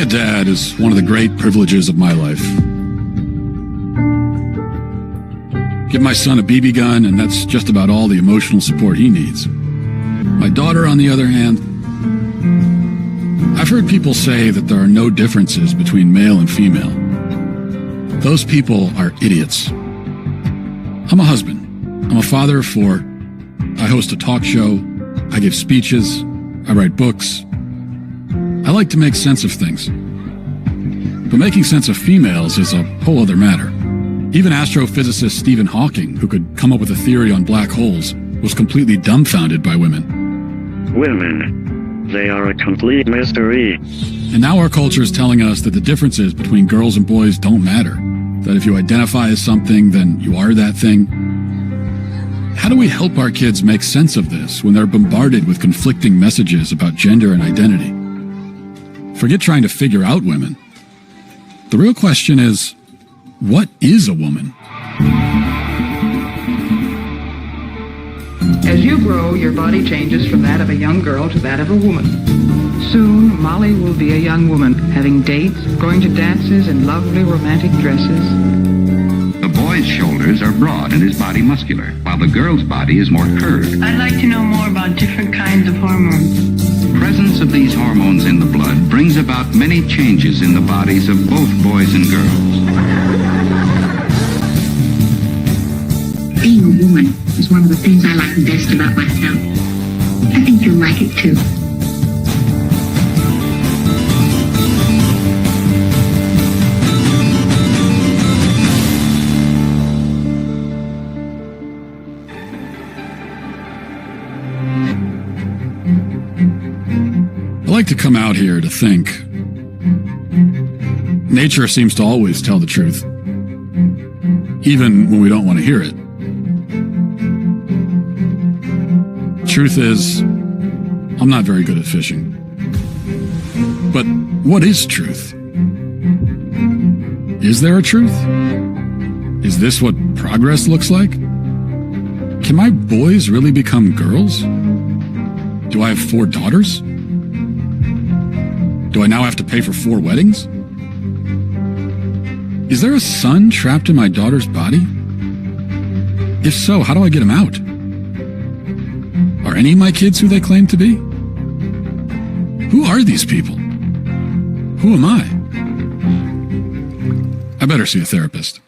dad is one of the great privileges of my life. Give my son a BB gun, and that's just about all the emotional support he needs. My daughter, on the other hand, I've heard people say that there are no differences between male and female. Those people are idiots. I'm a husband. I'm a father of 4. I host a talk show. I give speeches. I write books. I like to make sense of things. But making sense of females is a whole other matter. Even astrophysicist Stephen Hawking, who could come up with a theory on black holes, was completely dumbfounded by women. Women. They are a complete mystery. And now our culture is telling us that the differences between girls and boys don't matter. That if you identify as something, then you are that thing. How do we help our kids make sense of this when they're bombarded with conflicting messages about gender and identity? Forget trying to figure out women. The real question is, what is a woman? As you grow, your body changes from that of a young girl to that of a woman. Soon, Molly will be a young woman, having dates, going to dances in lovely romantic dresses. The boy's shoulders are broad and his body muscular, while the girl's body is more curved. I'd like to know more about different kinds of hormones. Presence of these hormones in the blood brings about many changes in the bodies of both boys and girls. Being a woman is one of the things I like best about myself. I think you'll like it too. I like to come out here to think. Nature seems to always tell the truth, even when we don't want to hear it. Truth is, I'm not very good at fishing. But what is truth? Is there a truth? Is this what progress looks like? Can my boys really become girls? Do I have 4 daughters? Do I now have to pay for 4 weddings? Is there a son trapped in my daughter's body? If so, how do I get him out? Are any of my kids who they claim to be? Who are these people? Who am I? I better see a therapist.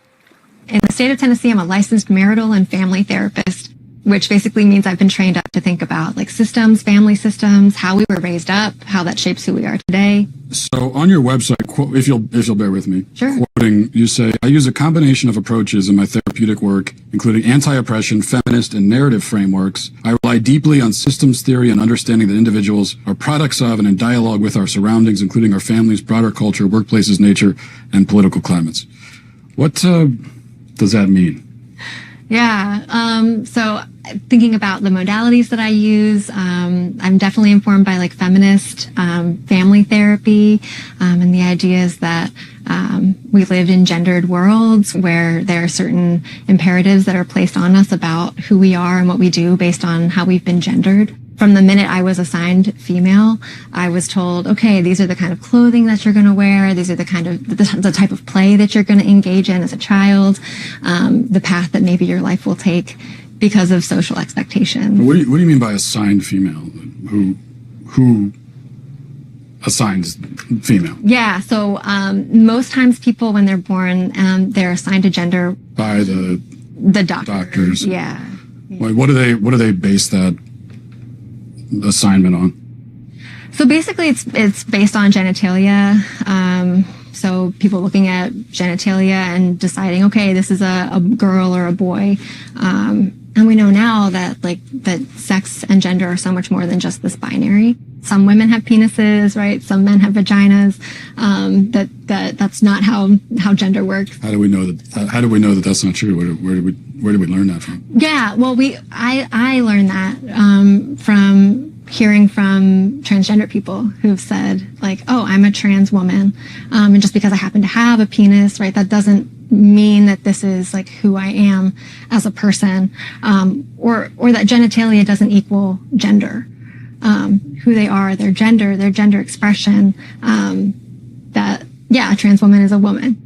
In the state of Tennessee, I'm a licensed marital and family therapist, which basically means I've been trained up to think about like systems, family systems, how we were raised up, how that shapes who we are today. So on your website, if you'll bear with me, sure. Quoting, you say, I use a combination of approaches in my therapeutic work, including anti-oppression, feminist, and narrative frameworks. I rely deeply on systems theory and understanding that individuals are products of and in dialogue with our surroundings, including our families, broader culture, workplaces, nature, and political climates. What does that mean? Yeah. So thinking about the modalities that I use, I'm definitely informed by like feminist family therapy, and the idea is that we live in gendered worlds where there are certain imperatives that are placed on us about who we are and what we do based on how we've been gendered. From the minute I was assigned female, I was told, okay, these are the kind of clothing that you're going to wear. These are the kind of, the type of play that you're going to engage in as a child, the path that maybe your life will take because of social expectations. What do you mean by assigned female? Who assigns female? Yeah, so most times people, when they're born, they're assigned a gender by the doctors. Yeah. Like, what do they base that assignment on? So basically it's based on genitalia. So people looking at genitalia and deciding, okay, this is a girl or a boy. And we know now that that sex and gender are so much more than just this binary. Some women have penises, right? Some men have vaginas. That's not how gender works. How do we know that that's not true? Where did we learn that from? Yeah, well, I learned that from hearing from transgender people who've said like, oh, I'm a trans woman, and just because I happen to have a penis, right, that doesn't mean that this is like who I am as a person, or that genitalia doesn't equal gender. Who they are, their gender expression, that, yeah, a trans woman is a woman.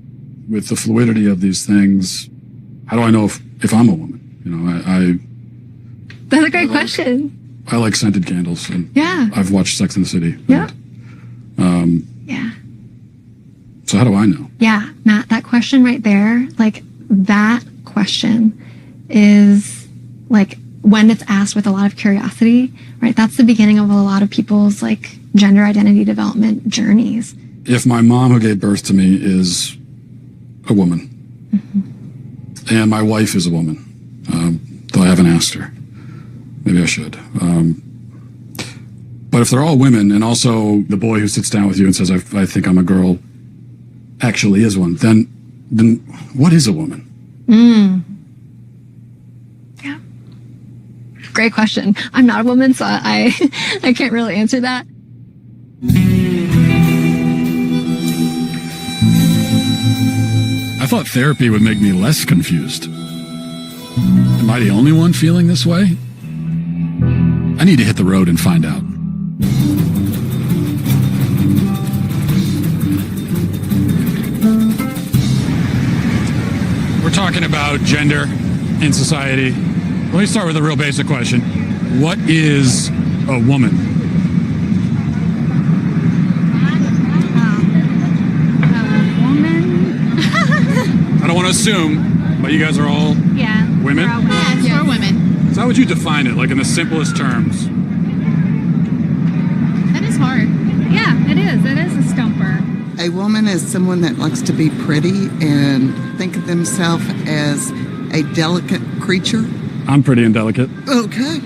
With the fluidity of these things, how do I know if I'm a woman? You know, That's a great question. I like scented candles, and Yeah. I've watched Sex and the City. Yeah. And, Yeah. so how do I know? Yeah, Matt, that question right there, like that question is like when it's asked with a lot of curiosity, right? That's the beginning of a lot of people's like gender identity development journeys. If my mom who gave birth to me is a woman, and my wife is a woman, though I haven't asked her, maybe I should. But if they're all women, and also the boy who sits down with you and says, I think I'm a girl, actually is one, then what is a woman? Yeah. Great question. I'm not a woman, so I can't really answer that. I thought therapy would make me less confused. Am I the only one feeling this way? I need to hit the road and find out. We're talking about gender in society. Let me start with a real basic question. What is a woman? I don't want to assume, but you guys are all women? Yes, we're women. So how would you define it, like in the simplest terms? That is hard. Yeah, it is. It is a stumper. A woman is someone that likes to be pretty and think of themselves as a delicate creature. I'm pretty indelicate. Okay.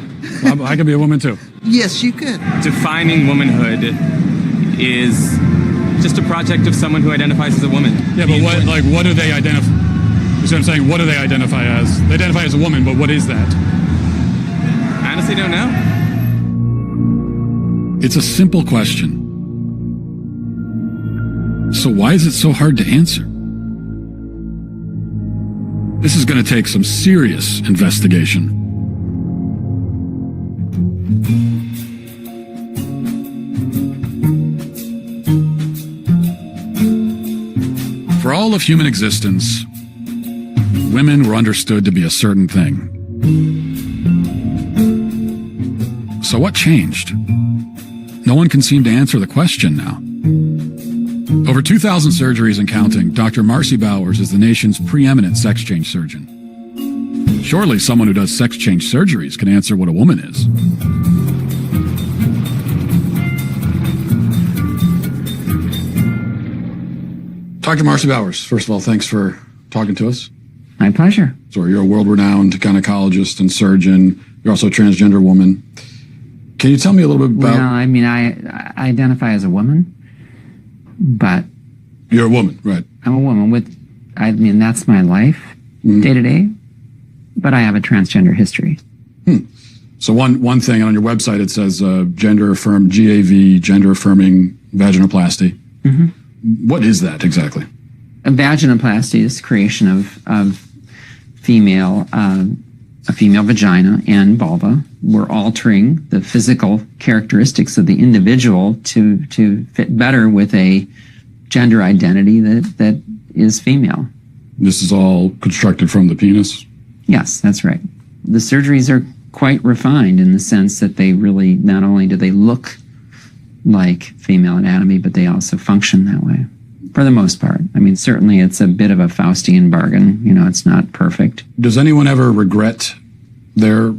I could be a woman too. Yes, you could. Defining womanhood is just a project of someone who identifies as a woman. Yeah, but what do they identify? You see what I'm saying? What do they identify as? They identify as a woman, but what is that? I honestly don't know. It's a simple question. So why is it so hard to answer? This is going to take some serious investigation. For all of human existence, women were understood to be a certain thing. So what changed? No one can seem to answer the question now. Over 2,000 surgeries and counting, Dr. Marcy Bowers is the nation's preeminent sex change surgeon. Surely someone who does sex change surgeries can answer what a woman is. Dr. Marcy Bowers, first of all, thanks for talking to us. My pleasure. So you're a world-renowned gynecologist and surgeon. You're also a transgender woman. Can you tell me a little bit about... Well, I mean, I identify as a woman, but... You're a woman, right. I'm a woman with... I mean, that's my life, day to day, but I have a transgender history. So one thing on your website, it says gender-affirmed, GAV, gender-affirming vaginoplasty. What is that exactly? A vaginoplasty is the creation of a female vagina and vulva. We're altering the physical characteristics of the individual to fit better with a gender identity that is female. This is all constructed from the penis? Yes, that's right. The surgeries are quite refined in the sense that they really, not only do they look like female anatomy, but they also function that way, for the most part. I mean, certainly it's a bit of a Faustian bargain. You know, it's not perfect. Does anyone ever regret their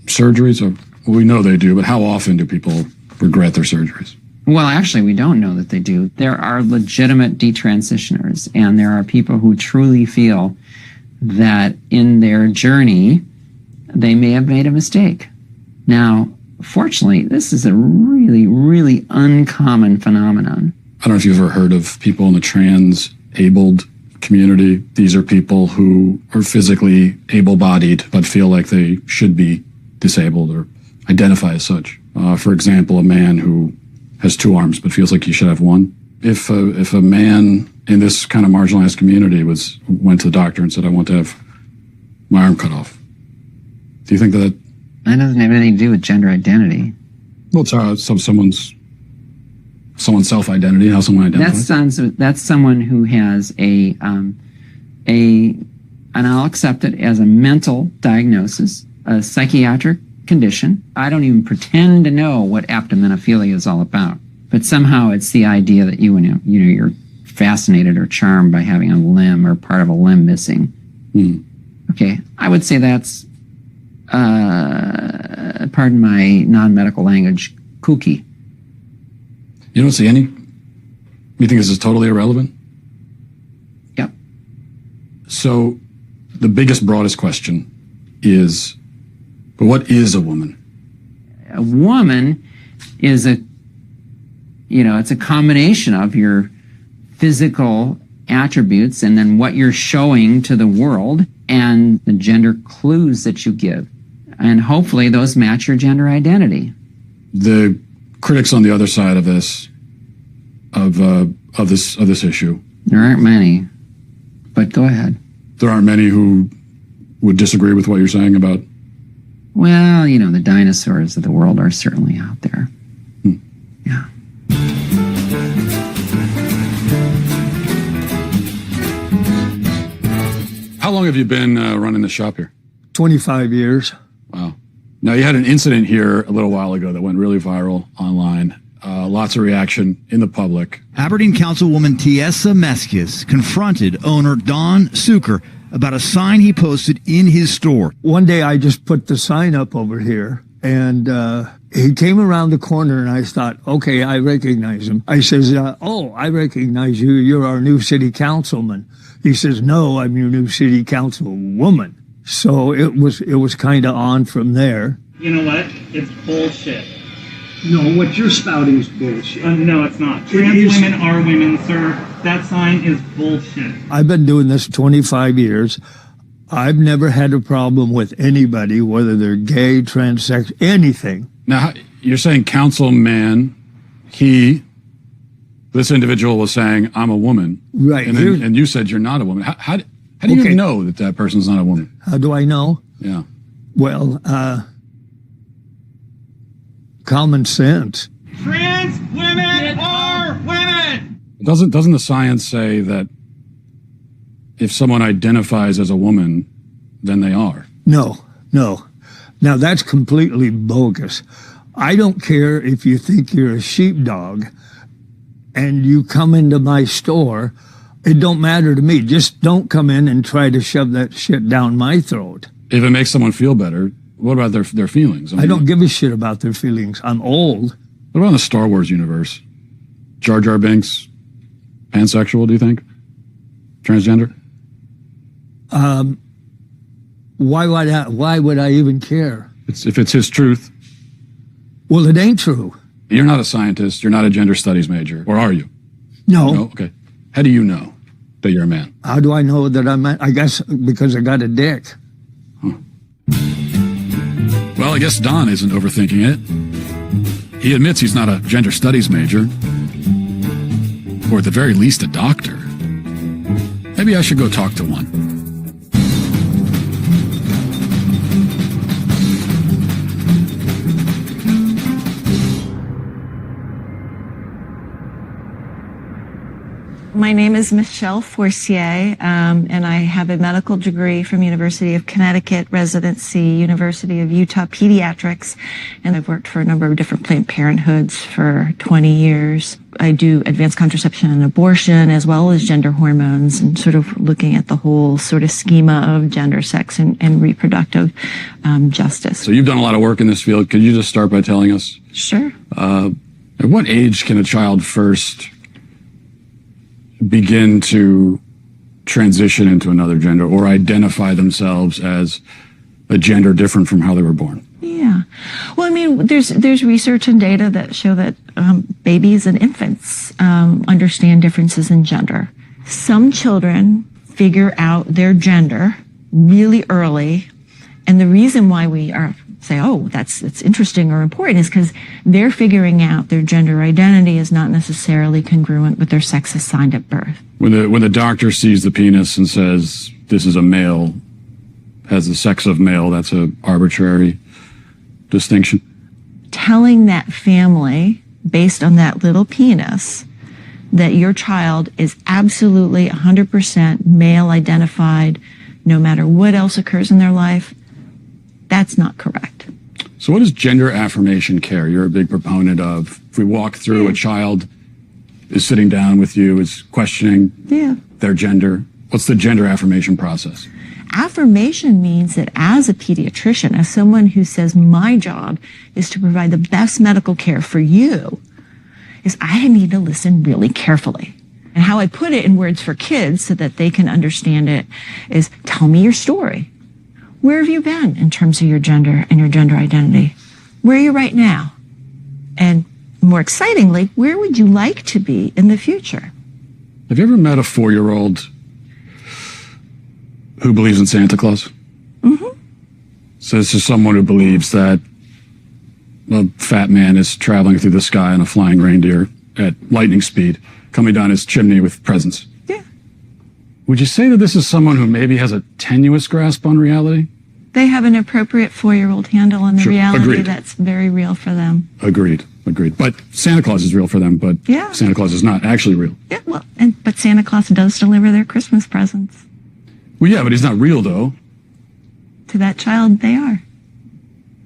surgeries? Well, we know they do, but how often do people regret their surgeries? Well, actually, we don't know that they do. There are legitimate detransitioners, and there are people who truly feel that in their journey, they may have made a mistake. Now, fortunately, this is a really, really uncommon phenomenon. I don't know if you've ever heard of people in the trans-abled community. These are people who are physically able-bodied but feel like they should be disabled or identify as such. For example, a man who has two arms but feels like he should have one. If a man in this kind of marginalized community went to the doctor and said, I want to have my arm cut off, do you think that... That doesn't have anything to do with gender identity. Well, it's someone's someone's self-identity, how someone identifies? That's someone who has and I'll accept it as a mental diagnosis, a psychiatric condition. I don't even pretend to know what aptomenophilia is all about, but somehow it's the idea that you're fascinated or charmed by having a limb or part of a limb missing. Okay, I would say that's, pardon my non-medical language, kooky. You don't see any? You think this is totally irrelevant? Yep. So the biggest, broadest question is, but what is a woman? A woman is it's a combination of your physical attributes and then what you're showing to the world and the gender clues that you give. And hopefully those match your gender identity. The critics on the other side of this, of this issue. There aren't many, but go ahead. There aren't many who would disagree with what you're saying about. Well, the dinosaurs of the world are certainly out there. Yeah. How long have you been running the shop here? 25 years. Wow. Now, you had an incident here a little while ago that went really viral online. Lots of reaction in the public. Aberdeen Councilwoman Tiesa Meskis confronted owner Don Suker about a sign he posted in his store. One day I just put the sign up over here, and he came around the corner, and I thought, okay, I recognize him. I says, I recognize you. You're our new city councilman. He says, no, I'm your new city councilwoman. So it was kind of on from there. You know what? It's bullshit. No, what you're spouting is bullshit. No, it's not. Trans women are women, sir. That sign is bullshit. I've been doing this 25 years. I've never had a problem with anybody, whether they're gay, transsexual, anything. Now, you're saying councilman, this individual was saying, I'm a woman. Right. And you said you're not a woman. How do you know that person's not a woman? How do I know? Yeah. Well, common sense. Trans women are women! Doesn't the science say that if someone identifies as a woman, then they are? No. Now, that's completely bogus. I don't care if you think you're a sheepdog and you come into my store. It don't matter to me. Just don't come in and try to shove that shit down my throat. If it makes someone feel better, what about their feelings? I don't give a shit about their feelings. I'm old. What about in the Star Wars universe? Jar Jar Binks, pansexual, do you think? Transgender? Why would I even care? If it's his truth. Well, it ain't true. You're not a scientist. You're not a gender studies major. Or are you? No. Okay. How do you know that you're a man? How do I know that I'm a, I guess because I got a dick. Huh. Well, I guess Don isn't overthinking it. He admits he's not a gender studies major. Or at the very least, a doctor. Maybe I should go talk to one. My name is Michelle Forcier, and I have a medical degree from University of Connecticut, residency, University of Utah Pediatrics, and I've worked for a number of different Planned Parenthoods for 20 years. I do advanced contraception and abortion, as well as gender hormones, and sort of looking at the whole sort of schema of gender, sex, and reproductive justice. So you've done a lot of work in this field. Could you just start by telling us? Sure. At what age can a child first begin to transition into another gender or identify themselves as a gender different from how they were born? Yeah. Well, I mean, there's research and data that show that babies and infants understand differences in gender. Some children figure out their gender really early, and the reason why we say, oh, it's interesting or important is because they're figuring out their gender identity is not necessarily congruent with their sex assigned at birth. When the doctor sees the penis and says, this is a male, has the sex of male, that's an arbitrary distinction? Telling that family based on that little penis that your child is absolutely 100% male identified, no matter what else occurs in their life, that's not correct. So what does gender affirmation care? You're a big proponent of, if we walk through, a child is sitting down with you, is questioning their gender. What's the gender affirmation process? Affirmation means that as a pediatrician, as someone who says my job is to provide the best medical care for you, is I need to listen really carefully. And how I put it in words for kids so that they can understand it is, tell me your story. Where have you been in terms of your gender and your gender identity? Where are you right now? And more excitingly, where would you like to be in the future? Have you ever met a 4-year-old who believes in Santa Claus? Mm-hmm. So this is someone who believes that a fat man is traveling through the sky on a flying reindeer at lightning speed, coming down his chimney with presents. Yeah. Would you say that this is someone who maybe has a tenuous grasp on reality? They have an appropriate 4-year-old handle on the reality Agreed. that's very real for them. Agreed. But Santa Claus is real for them, but Santa Claus is not actually real. Yeah, well, but Santa Claus does deliver their Christmas presents. Well, yeah, but he's not real, though. To that child, they are.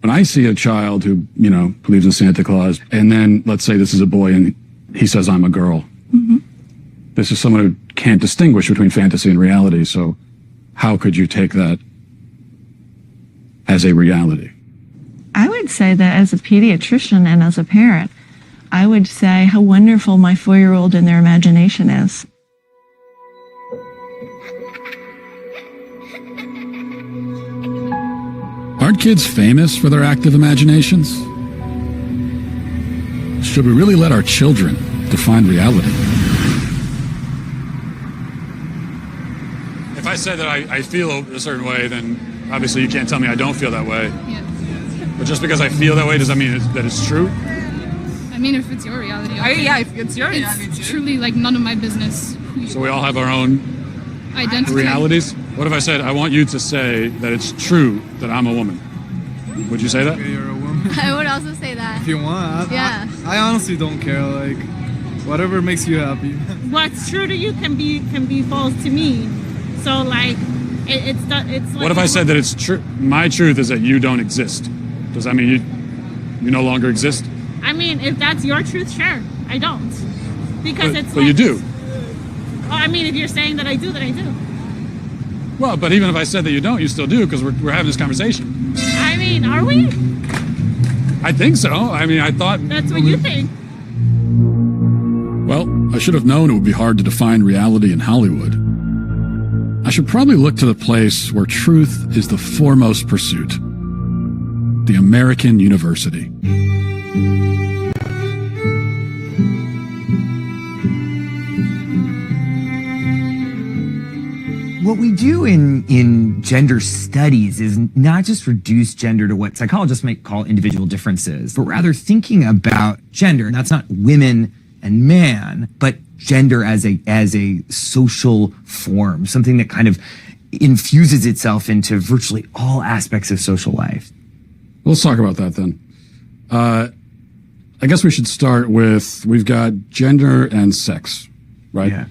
When I see a child who, believes in Santa Claus, and then let's say this is a boy and he says, I'm a girl. Mm-hmm. This is someone who can't distinguish between fantasy and reality, so how could you take that as a reality? I would say that as a pediatrician and as a parent, I would say how wonderful my 4-year-old and their imagination is. Aren't kids famous for their active imaginations? Should we really let our children define reality? If I said that I feel a certain way, then obviously you can't tell me I don't feel that way. Yeah. But just because I feel that way, does that mean that it's true? I mean, if it's your reality. Okay. If it's your reality. It's truly like none of my business. So we all have our own identity. realities? What if I said, I want you to say that it's true that I'm a woman? Would you say that? Okay, you're a woman. I would also say that. If you want. Yeah. I honestly don't care. Like, whatever makes you happy. What's true to you can be false to me. So like, it's like. What if I said that it's true? My truth is that you don't exist. Does that mean you no longer exist? I mean, if that's your truth, sure. I don't. Because But you do. I mean, if you're saying that I do, then I do. Well, but even if I said that you don't, you still do, because we're having this conversation. I mean, are we? I think so. I mean, I thought... That's what you think. Well, I should have known it would be hard to define reality in Hollywood. I should probably look to the place where truth is the foremost pursuit. The American University. What we do in gender studies is not just reduce gender to what psychologists might call individual differences, but rather thinking about gender, and that's not women and man, but gender as a social form, something that kind of infuses itself into virtually all aspects of social life. Let's talk about that then. I guess we should start with, we've got gender and sex, right? Yeah.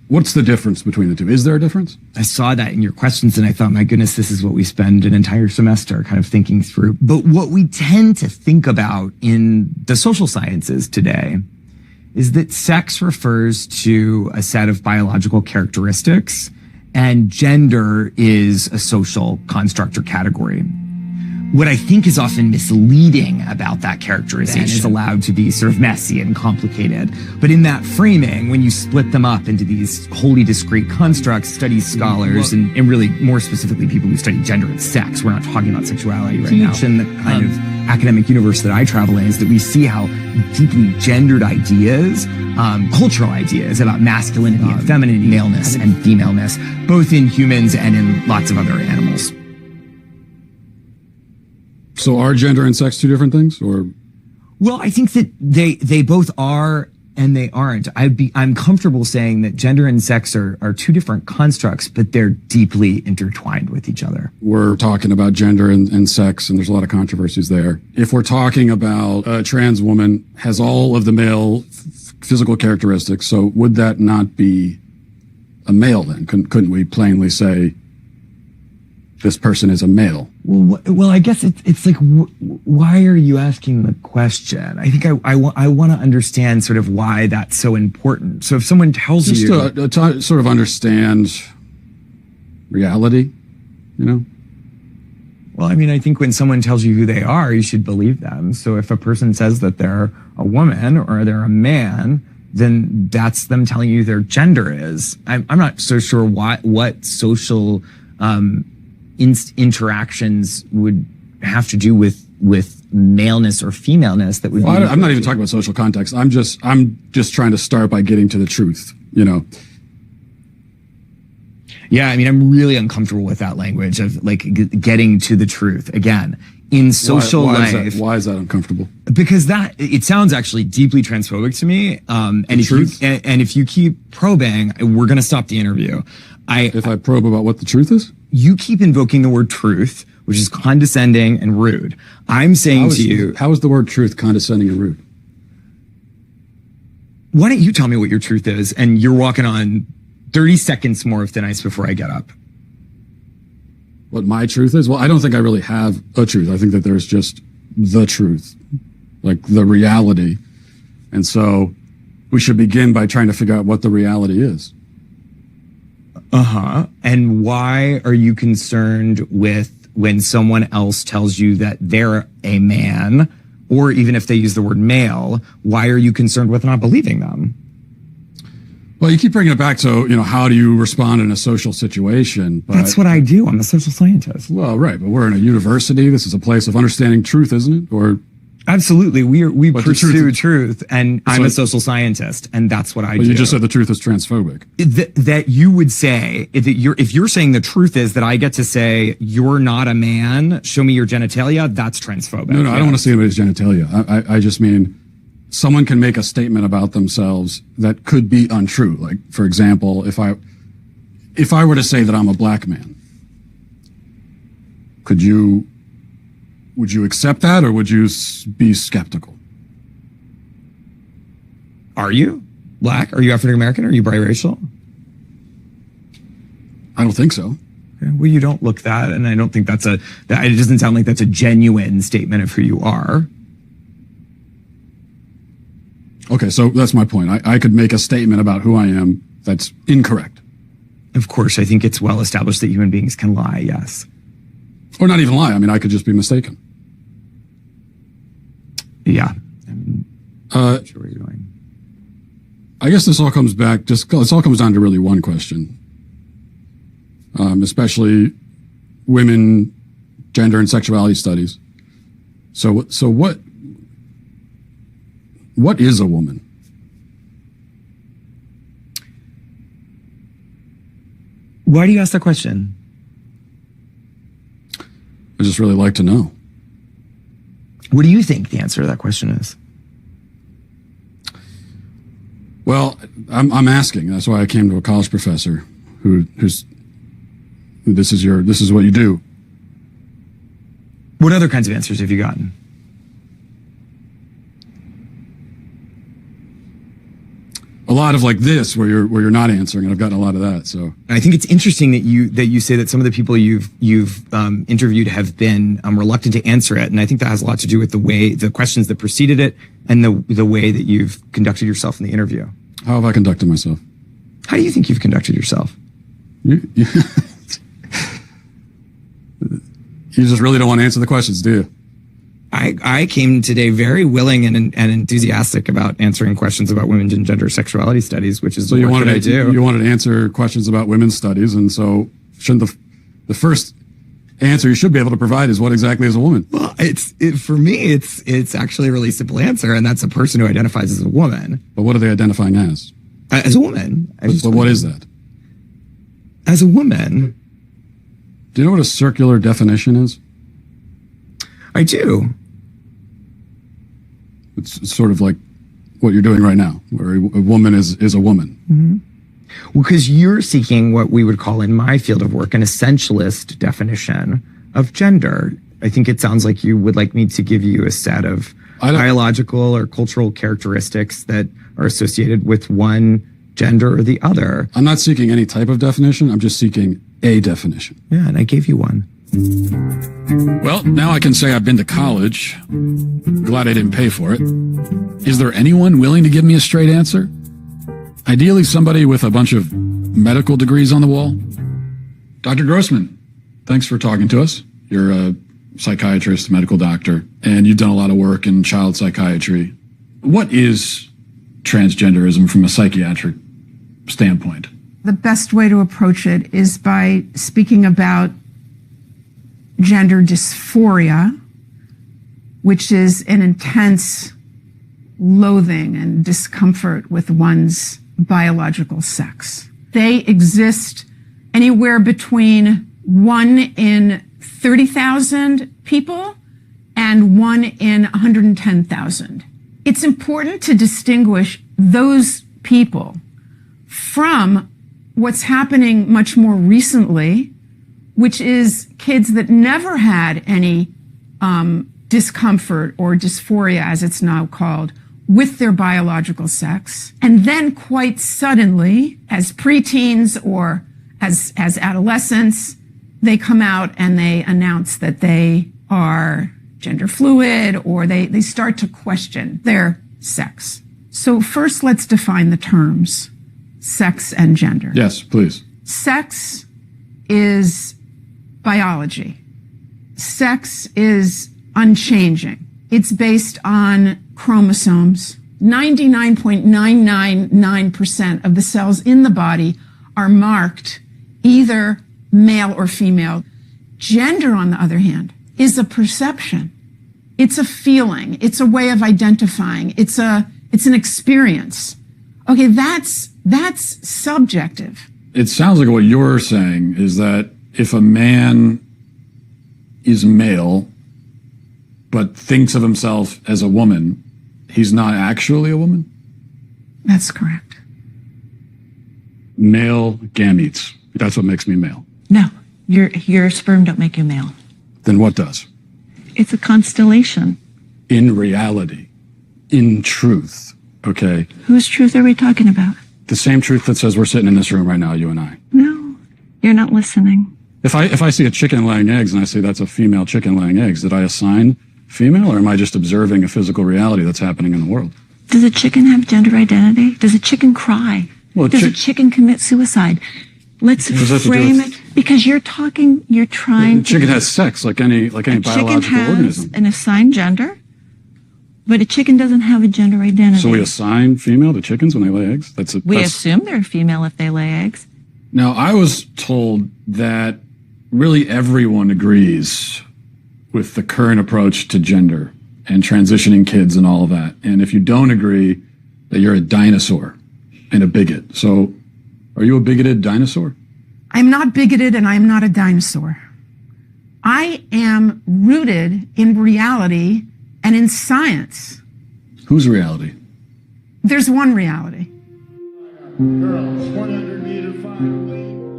What's the difference between the two? Is there a difference? I saw that in your questions and I thought, my goodness, this is what we spend an entire semester kind of thinking through. But what we tend to think about in the social sciences today is that sex refers to a set of biological characteristics and gender is a social construct or category. What I think is often misleading about that characterization is allowed to be sort of messy and complicated. But in that framing, when you split them up into these wholly discrete constructs, studies scholars, and really more specifically people who study gender and sex, we're not talking about sexuality right now. In the kind of academic universe that I travel in is that we see how deeply gendered ideas, cultural ideas about masculinity and femininity, maleness and femaleness, both in humans and in lots of other animals. So are gender and sex two different things, or? Well, I think that they both are and they aren't. I'm comfortable saying that gender and sex are two different constructs, but they're deeply intertwined with each other. We're talking about gender and sex, and there's a lot of controversies there. If we're talking about a trans woman has all of the male physical characteristics, so would that not be a male then? Couldn't we plainly say this person is a male? Well, I guess it's like, why are you asking the question? I think I want to understand sort of why that's so important. So if someone tells you... Just to sort of understand reality, you know? Well, I mean, I think when someone tells you who they are, you should believe them. So if a person says that they're a woman or they're a man, then that's them telling you their gender is. I'm not so sure what social interactions would have to do with maleness or femaleness that would. Well, I'm not even talking about social context. I'm just trying to start by getting to the truth, you know. Yeah, I mean, I'm really uncomfortable with that language of like getting to the truth again in social life. Why is that uncomfortable? Because it sounds actually deeply transphobic to me. And if you keep probing, we're going to stop the interview. If I probe about what the truth is? You keep invoking the word truth, which is condescending and rude. I'm saying to you... How is the word truth condescending and rude? Why don't you tell me what your truth is, and you're walking on 30 seconds more of thin ice before I get up. What my truth is? Well, I don't think I really have a truth. I think that there's just the truth, like the reality. And so we should begin by trying to figure out what the reality is. And why are you concerned with when someone else tells you that they're a man, or even if they use the word male, why are you concerned with not believing them? Well, you keep bringing it back to, you know, how do you respond in a social situation? But, that's what I do. I'm a social scientist. Well, right. But we're in a university. This is a place of understanding truth, isn't it? Or absolutely. We pursue truth, and I'm a social scientist, and that's what I do. You just said the truth is transphobic. That you would say, that if you're saying the truth is that I get to say, you're not a man, show me your genitalia, that's transphobic. No, I don't want to see anybody's genitalia. I just mean someone can make a statement about themselves that could be untrue. Like, for example, if I were to say that I'm a black man, would you accept that, or would you be skeptical? Are you black? Are you African American? Are you biracial? I don't think so. Okay, well, you don't look that, and I don't think it doesn't sound like that's a genuine statement of who you are. Okay, so that's my point. I could make a statement about who I am that's incorrect. Of course, I think it's well established that human beings can lie, yes. Or not even lie. I mean, I could just be mistaken. Yeah. I'm sure where you're going. I guess this all comes down to really one question. Especially women, gender, and sexuality studies. So what is a woman? Why do you ask that question? I just really like to know. What do you think the answer to that question is? Well, I'm asking. That's why I came to a college professor who's this is what you do. What other kinds of answers have you gotten? A lot of like this, where you're not answering, and I've gotten a lot of that. So I think it's interesting that you say that some of the people you've interviewed have been reluctant to answer it, and I think that has a lot to do with the questions that preceded it, and the way that you've conducted yourself in the interview. How have I conducted myself? How do you think you've conducted yourself? You just really don't want to answer the questions, do you? I came today very willing and enthusiastic about answering questions about women's and gender sexuality studies, which is so the work that I do. You wanted to answer questions about women's studies, and so shouldn't the first answer you should be able to provide is what exactly is a woman? Well, for me, it's actually a really simple answer, and that's a person who identifies as a woman. But what are they identifying as? As a woman. But what is that? As a woman. Do you know what a circular definition is? I do. It's sort of like what you're doing right now, where a woman is a woman. Mm-hmm. Well, because you're seeking what we would call in my field of work an essentialist definition of gender. I think it sounds like you would like me to give you a set of biological or cultural characteristics that are associated with one gender or the other. I'm not seeking any type of definition. I'm just seeking a definition. Yeah, and I gave you one. Well, now I can say I've been to college. Glad I didn't pay for it. Is there anyone willing to give me a straight answer? Ideally, somebody with a bunch of medical degrees on the wall. Dr. Grossman, thanks for talking to us. You're a psychiatrist, medical doctor, and you've done a lot of work in child psychiatry. What is transgenderism from a psychiatric standpoint? The best way to approach it is by speaking about gender dysphoria, which is an intense loathing and discomfort with one's biological sex. They exist anywhere between 1 in 30,000 people and 1 in 110,000. It's important to distinguish those people from what's happening much more recently, which is kids that never had any discomfort or dysphoria, as it's now called, with their biological sex. And then quite suddenly, as preteens or as adolescents, they come out and they announce that they are gender fluid, or they start to question their sex. So first, let's define the terms sex and gender. Yes, please. Sex is biology. Sex is unchanging. It's based on chromosomes. 99.999% of the cells in the body are marked either male or female. Gender, on the other hand, is a perception. It's a feeling. It's a way of identifying. It's an experience. Okay, that's subjective. It sounds like what you're saying is that if a man is male but thinks of himself as a woman, he's not actually a woman? That's correct. Male gametes. That's what makes me male. No, your sperm don't make you male. Then what does? It's a constellation. In reality, in truth, okay? Whose truth are we talking about? The same truth that says we're sitting in this room right now, you and I. No, you're not listening. If I see a chicken laying eggs and I say that's a female chicken laying eggs, did I assign female, or am I just observing a physical reality that's happening in the world? Does a chicken have gender identity? Does a chicken cry? Well, Does a chicken commit suicide? Let's frame it, because you're trying the chicken has sex like any biological organism. Chicken has an assigned gender, but a chicken doesn't have a gender identity. So we assign female to chickens when they lay eggs? We assume they're female if they lay eggs. Now, I was told that really everyone agrees with the current approach to gender and transitioning kids and all of that. And if you don't agree, that you're a dinosaur and a bigot. So are you a bigoted dinosaur? I'm not bigoted and I'm not a dinosaur. I am rooted in reality and in science. Whose reality? There's one reality.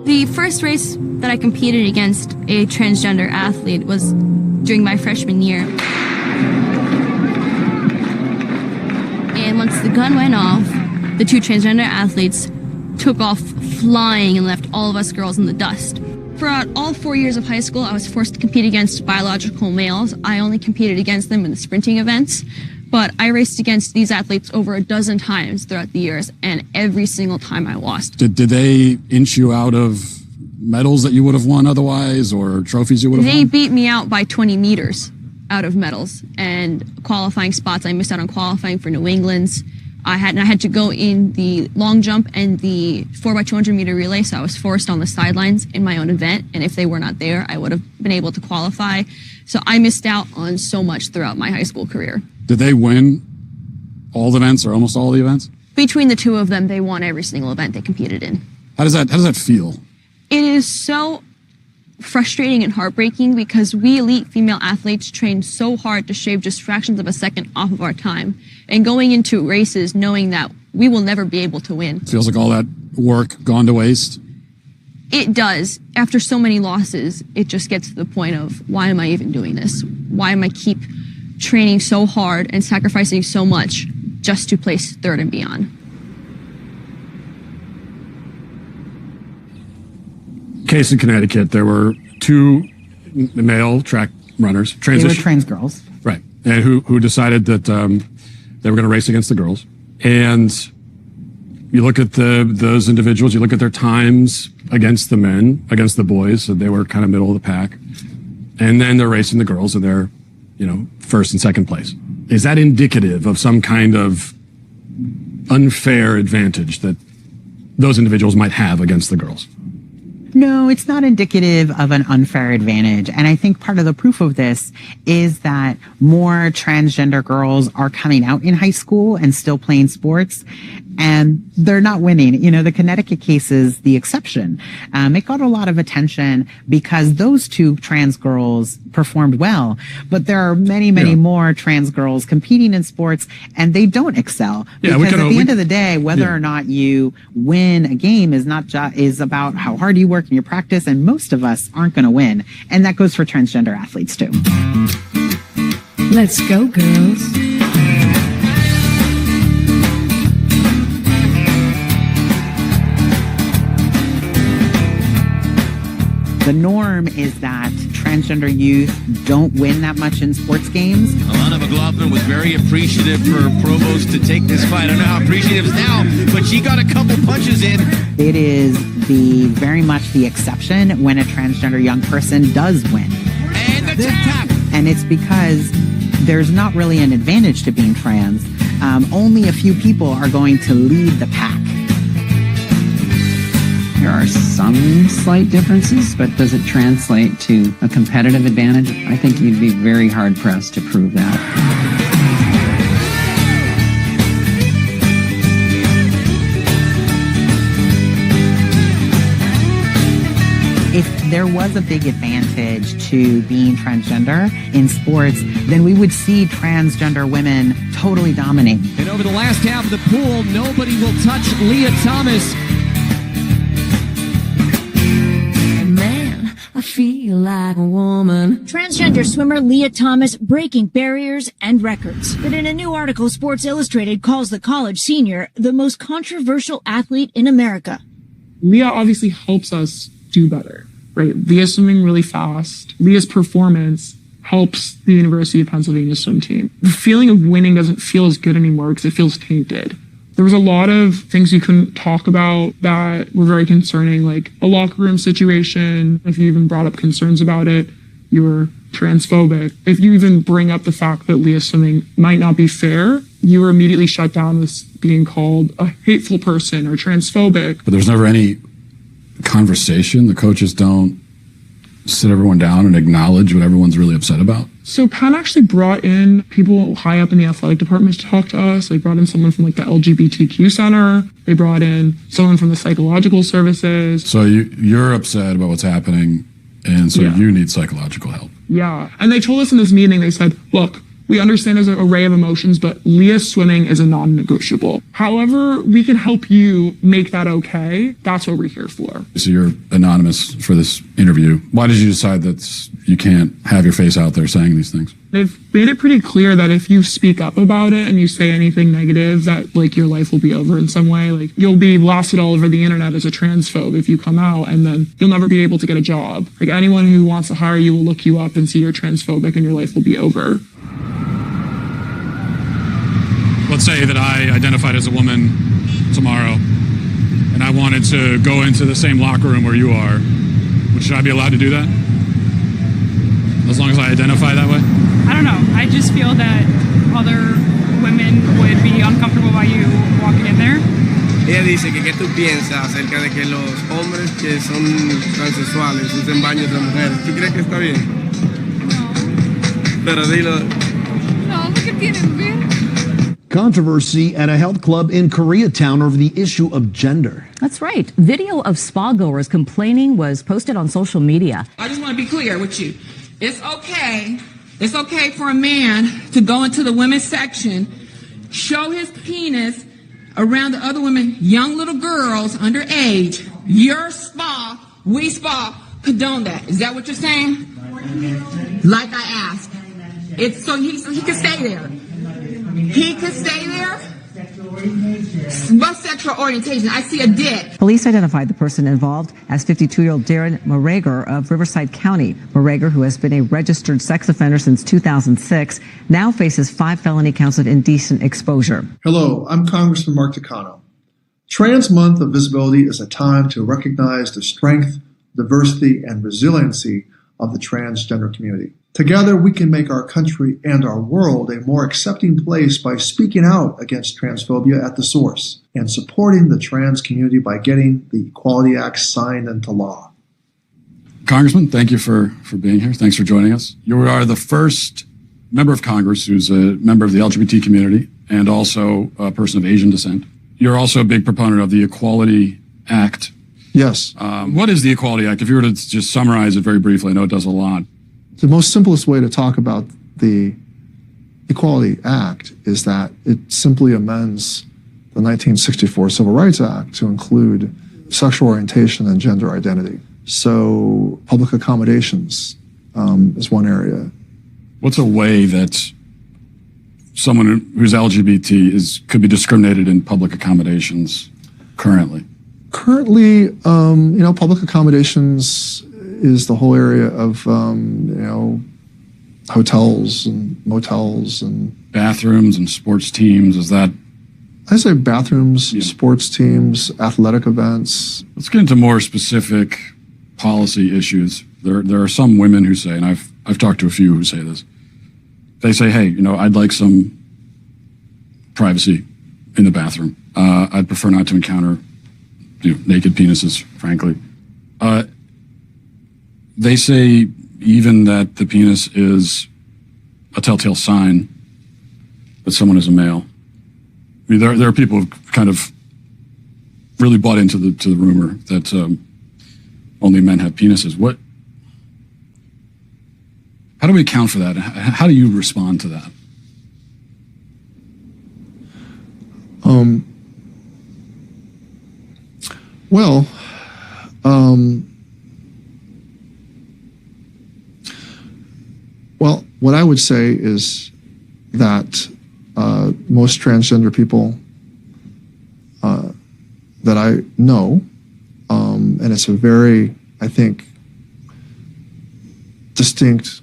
The first race that I competed against a transgender athlete was during my freshman year. And once the gun went off, the two transgender athletes took off flying and left all of us girls in the dust. Throughout all 4 years of high school, I was forced to compete against biological males. I only competed against them in the sprinting events, but I raced against these athletes over a dozen times throughout the years, and every single time I lost. Did they inch you out of medals that you would have won otherwise, or trophies you would have won? They beat me out by 20 meters out of medals, and qualifying spots. I missed out on qualifying for New England's. I had to go in the long jump and the 4x200 meter relay, so I was forced on the sidelines in my own event, and if they were not there, I would have been able to qualify. So I missed out on so much throughout my high school career. Did they win all the events or almost all the events? Between the two of them, they won every single event they competed in. How does that feel? It is so frustrating and heartbreaking because we elite female athletes train so hard to shave just fractions of a second off of our time. And going into races knowing that we will never be able to win. Feels like all that work gone to waste. It does. After so many losses, it just gets to the point of, why am I even doing this? Why am I keep training so hard and sacrificing so much just to place third and beyond? Case in Connecticut, there were 2 male track runners, They were trans girls. right, and who decided that they were going to race against the girls. And you look at those individuals, you look at their times against the men, against the boys, so they were kind of middle of the pack. And then they're racing the girls, and they're, first and second place. Is that indicative of some kind of unfair advantage that those individuals might have against the girls? No, it's not indicative of an unfair advantage. And I think part of the proof of this is that more transgender girls are coming out in high school and still playing sports, and they're not winning. The Connecticut case is the exception. It got a lot of attention because those 2 trans girls performed well, but there are many, many more trans girls competing in sports, and they don't excel. Because at the end of the day, whether or not you win a game is about how hard you work in your practice, and most of us aren't going to win. And that goes for transgender athletes too. Let's go, girls. The norm is that transgender youth don't win that much in sports games. Alana McLaughlin was very appreciative for Provost to take this fight. I don't know how appreciative is now, but she got a couple punches in. It is very much the exception when a transgender young person does win. And the tap. And it's because there's not really an advantage to being trans. Only a few people are going to lead the pack. There are some slight differences, but does it translate to a competitive advantage? I think you'd be very hard-pressed to prove that. If there was a big advantage to being transgender in sports, then we would see transgender women totally dominate. And over the last half of the pool, nobody will touch Leah Thomas. I feel like a woman. Transgender swimmer Leah Thomas breaking barriers and records. But in a new article, Sports Illustrated calls the college senior the most controversial athlete in America. Leah obviously helps us do better, right? Leah's swimming really fast. Leah's performance helps the University of Pennsylvania swim team. The feeling of winning doesn't feel as good anymore because it feels tainted. There was a lot of things you couldn't talk about that were very concerning, like a locker room situation. If you even brought up concerns about it, you were transphobic. If you even bring up the fact that Leah swimming might not be fair, you were immediately shut down as being called a hateful person or transphobic. But there's never any conversation. The coaches don't sit everyone down and acknowledge what everyone's really upset about. So Penn actually brought in people high up in the athletic department to talk to us. They brought in someone from like the LGBTQ center. They brought in someone from the psychological services. So you're upset about what's happening, and so you need psychological help. Yeah. And they told us in this meeting, they said, look, we understand there's an array of emotions, but Leah's swimming is a non-negotiable. However, we can help you make that okay. That's what we're here for. So you're anonymous for this interview. Why did you decide that you can't have your face out there saying these things? They've made it pretty clear that if you speak up about it and you say anything negative, that like your life will be over in some way. Like you'll be blasted all over the internet as a transphobe if you come out, and then you'll never be able to get a job. Like anyone who wants to hire you will look you up and see you're transphobic and your life will be over. Let's say that I identified as a woman tomorrow and I wanted to go into the same locker room where you are. Should I be allowed to do that? As long as I identify that way? I don't know. I just feel that other women would be uncomfortable by you walking in there. Ella dice que qué tú piensas acerca de que los hombres que son transexuales usen baños de mujeres. ¿Tú crees que está bien? No. Pero dilo. No, porque tienen bien. Controversy at a health club in Koreatown over the issue of gender. That's right. Video of spa goers complaining was posted on social media. I just want to be clear with you. It's okay for a man to go into the women's section, show his penis around the other women, young little girls underage. Your spa, we spa, condone that. Is that what you're saying? Like I asked. It's so he can stay there. He can stay there? What sexual orientation? I see a dick. Police identified the person involved as 52-year-old Darren Morager of Riverside County. Morager, who has been a registered sex offender since 2006, now faces 5 felony counts of indecent exposure. Hello, I'm Congressman Mark Takano. Trans Month of Visibility is a time to recognize the strength, diversity, and resiliency of the transgender community. Together, we can make our country and our world a more accepting place by speaking out against transphobia at the source and supporting the trans community by getting the Equality Act signed into law. Congressman, thank you for being here. Thanks for joining us. You are the first member of Congress who's a member of the LGBT community and also a person of Asian descent. You're also a big proponent of the Equality Act. Yes. What is the Equality Act? If you were to just summarize it very briefly, I know it does a lot. The most simplest way to talk about the Equality Act is that it simply amends the 1964 Civil Rights Act to include sexual orientation and gender identity. So public accommodations is one area. What's a way that someone who's LGBT could be discriminated in public accommodations currently? Currently, public accommodations is the whole area of, hotels and motels and bathrooms and sports teams. Is that? I say bathrooms, sports teams, athletic events. Let's get into more specific policy issues. There are some women who say, and I've talked to a few who say this. They say, hey, I'd like some privacy in the bathroom. I'd prefer not to encounter naked penises, frankly. They say even that the penis is a telltale sign that someone is a male. I mean, there are people who kind of really bought into the rumor that only men have penises. How do we account for that? How do you respond to that? Well, what I would say is that most transgender people that I know, and it's a very, I think, distinct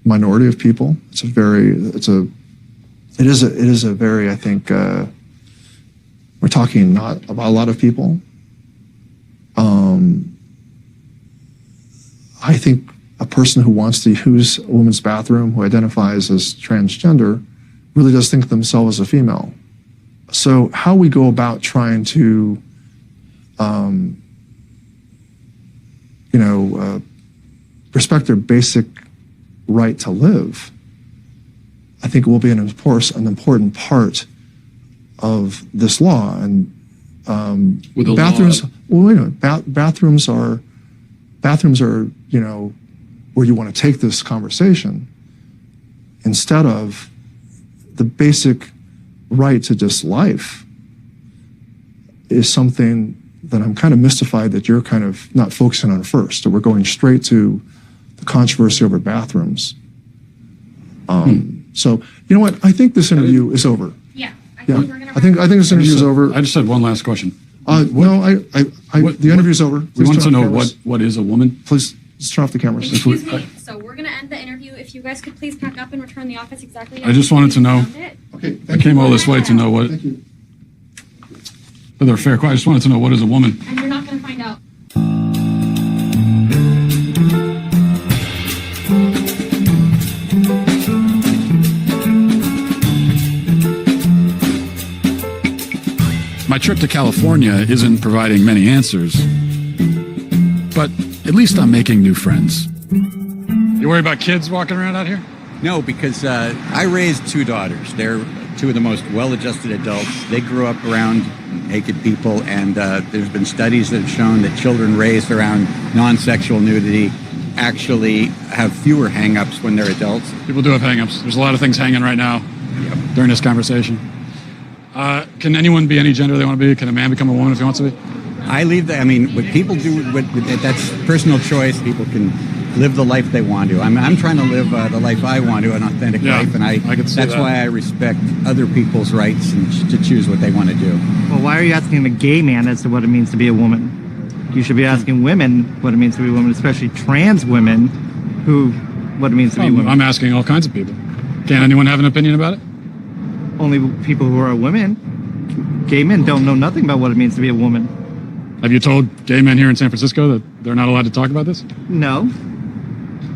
minority of people. It is a very, I think, we're talking not about a lot of people. I think a person who wants to use a woman's bathroom, who identifies as transgender, really does think of themselves as a female. So how we go about trying to, respect their basic right to live, I think will be an important part of this law. And bathrooms. Well, wait a minute. Bathrooms are, where you want to take this conversation instead of the basic right to just life is something that I'm kind of mystified that you're kind of not focusing on first. That we're going straight to the controversy over bathrooms. So, you know what? I think this interview is over. Yeah. I think this interview is over. I just had one last question. The interview's over. We want to know what is a woman. Please turn off the cameras. Excuse me. So we're going to end the interview. If you guys could please pack up and return the office exactly. I just wanted to know. Okay. I came all this way to know what. Thank you. They're fair question. I just wanted to know what is a woman. And you're not going to find out. My trip to California isn't providing many answers, but at least I'm making new friends. You worry about kids walking around out here? No, because I raised two daughters. They're two of the most well-adjusted adults. They grew up around naked people, and there's been studies that have shown that children raised around non-sexual nudity actually have fewer hang-ups when they're adults. People do have hang-ups. There's a lot of things hanging right now during this conversation. Can anyone be any gender they want to be? Can a man become a woman if he wants to be? I leave that. I mean, what people do, that's personal choice. People can live the life they want to. I'm trying to live the life I want to, an authentic life, and that's why I respect other people's rights and to choose what they want to do. Well, why are you asking a gay man as to what it means to be a woman? You should be asking women what it means to be a woman, especially trans women, what it means to be women. I'm asking all kinds of people. Can anyone have an opinion about it? Only people who are women. Gay men don't know nothing about what it means to be a woman. Have you told gay men here in San Francisco that they're not allowed to talk about this? No.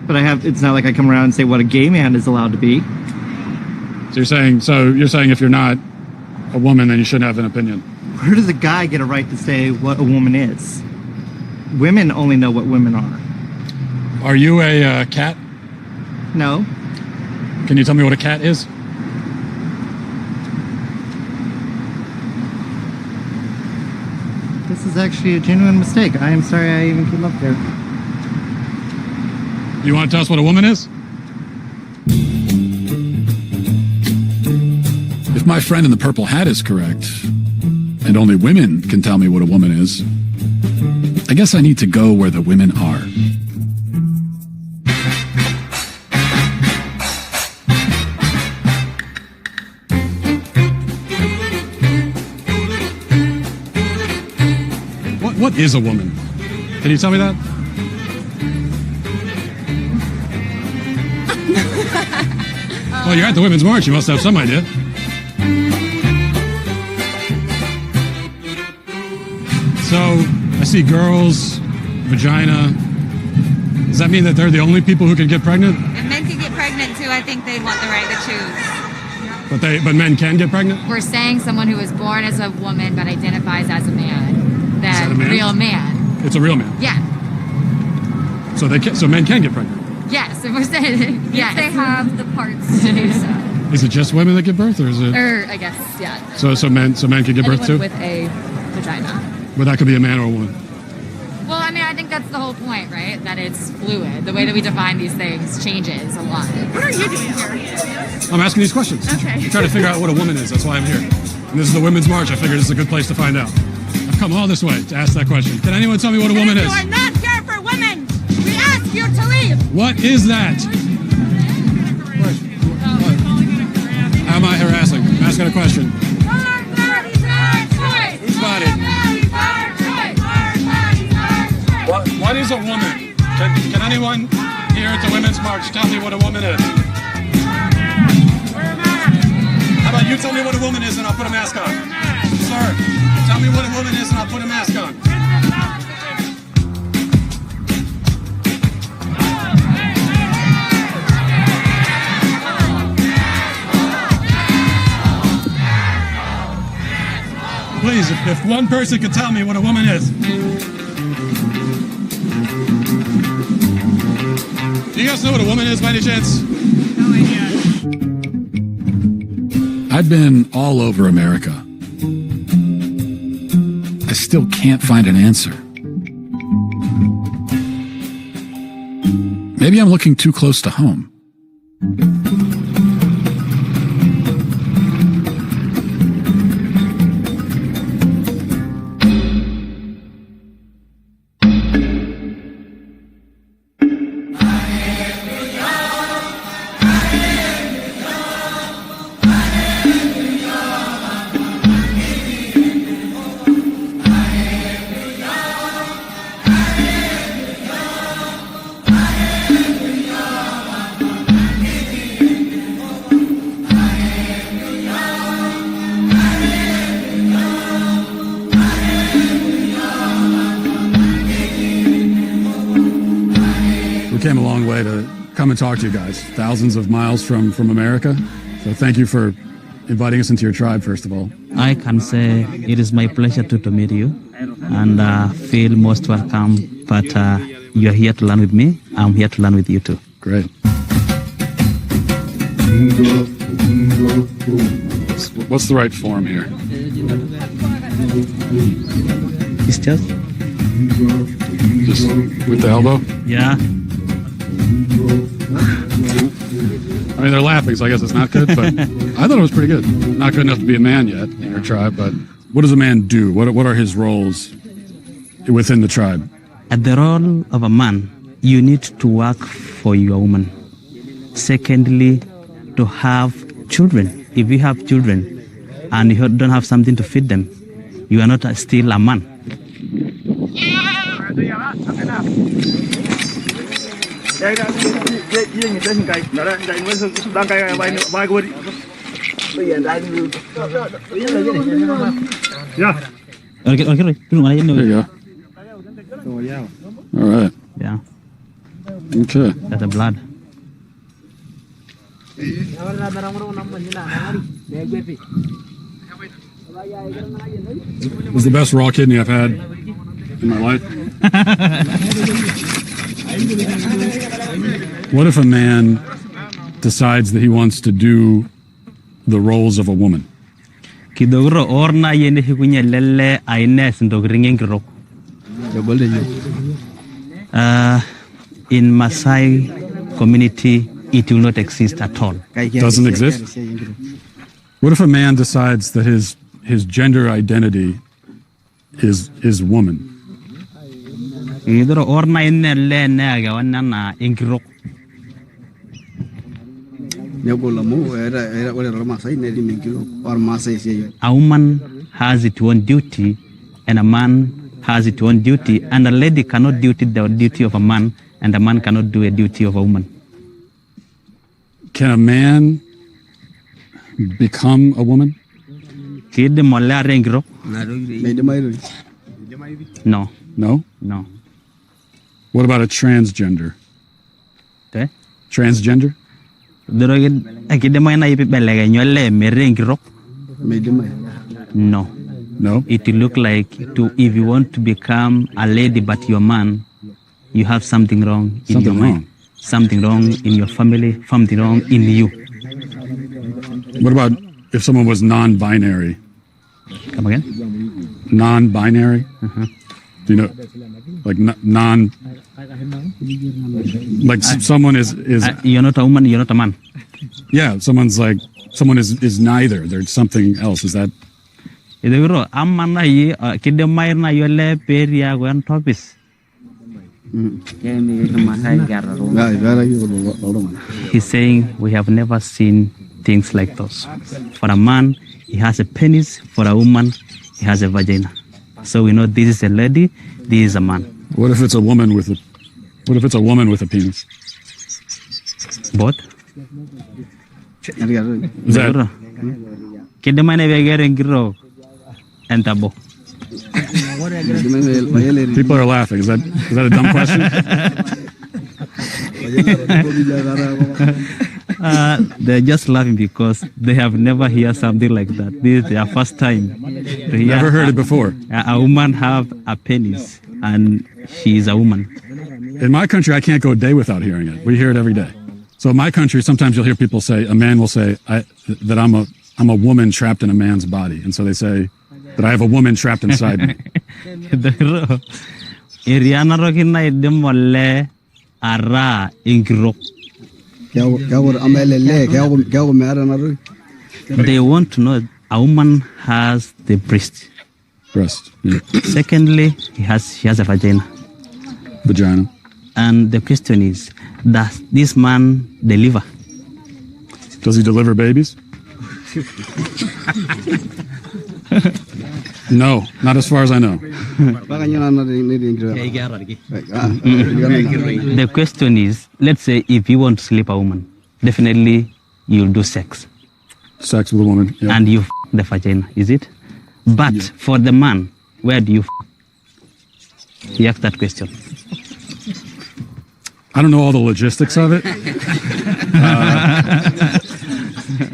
But it's not like I come around and say what a gay man is allowed to be. So you're saying if you're not a woman, then you shouldn't have an opinion? Where does a guy get a right to say what a woman is? Women only know what women are. Are you a cat? No. Can you tell me what a cat is? This is actually a genuine mistake. I am sorry I even came up there. You want to tell us what a woman is? If my friend in the purple hat is correct, and only women can tell me what a woman is, I guess I need to go where the women are. What is a woman? Can you tell me that? Well, you're at the Women's March. You must have some idea. So, I see girls, vagina. Does that mean that they're the only people who can get pregnant? If men can get pregnant too, I think they want the right to choose. But men can get pregnant? We're saying someone who was born as a woman but identifies as a man. That a man? Real man. It's a real man. Yeah. So men can get pregnant. Yes, if we're saying yes. They have the parts to do so. Is it just women that give birth, or is it? Or I guess yeah. So men can give birth too. With a vagina. But that could be a man or a woman. Well, I mean, I think that's the whole point, right? That it's fluid. The way that we define these things changes a lot. What are you doing here? I'm asking these questions. Okay. I'm trying to figure out what a woman is. That's why I'm here. And this is the Women's March. I figured this is a good place to find out. I've come all this way to ask that question. Can anyone tell me what a woman is? You are not here for women. We ask you to leave. What is that? How am I harassing? I'm asking a question. Who's body? What is a woman? Can anyone here at the Women's March tell me what a woman is? How about you tell me what a woman is and I'll put a mask on? Sir, tell me what a woman is and I'll put a mask on. Please, if one person could tell me what a woman is. Do you guys know what a woman is by any chance? No idea. I've been all over America. I still can't find an answer. Maybe I'm looking too close to home. Came a long way to come and talk to you guys, thousands of miles from America. So thank you for inviting us into your tribe, first of all. I can say it is my pleasure to meet you and feel most welcome. But you're here to learn with me. I'm here to learn with you too. Great. What's the right form here? It's just with the elbow? Yeah. I mean, they're laughing, so I guess it's not good, but I thought it was pretty good. Not good enough to be a man yet in your tribe, but what does a man do? What are his roles within the tribe? At the role of a man, you need to work for your woman. Secondly, to have children. If you have children and you don't have something to feed them, you are not still a man. Yeah. Okay, there you go. All right. Yeah. Okay. That's the blood. It was the best raw kidney I've had in my life. What if a man decides that he wants to do the roles of a woman? Kidogro orna yende hikunya lele aines ndogringen kiro. In Maasai community, it will not exist at all. Doesn't exist? What if a man decides that his gender identity is woman? Kidogro orna yende le nega wanana inkiro. A woman has its own duty and a man has its own duty, and a lady cannot do the duty of a man and a man cannot do a duty of a woman. Can a man become a woman? No. No? No. What about a transgender? Eh? Transgender? No. No. It will look like if you want to become a lady but you're a man, you have something wrong in your mind. Something wrong in your family, something wrong in you. What about if someone was non-binary? Come again? Non-binary? Do you know, like someone is you're not a woman, you're not a man. Yeah, someone is neither. There's something else. Is that? He's saying we have never seen things like those. For a man, he has a penis. For a woman, he has a vagina. So we know this is a lady, this is a man. What if it's a woman with a penis? Both? Is that? People are laughing. Is that a dumb question? They're just laughing because they have never heard something like that. This is their first time. Never heard it before. A woman have a penis and she is a woman. In my country, I can't go a day without hearing it. We hear it every day. So in my country, sometimes you'll hear people say, a man will say that I'm a woman trapped in a man's body. And so they say that I have a woman trapped inside me. They want to know a woman has the breast. Yeah. Secondly, she has a vagina. Vagina. And the question is, does this man deliver? Does he deliver babies? No, not as far as I know. The question is, let's say if you want to sleep a woman, definitely you'll do sex. Sex with a woman. Yeah. And you the vagina, is it? But for the man, where do you He asked that question. I don't know all the logistics of it.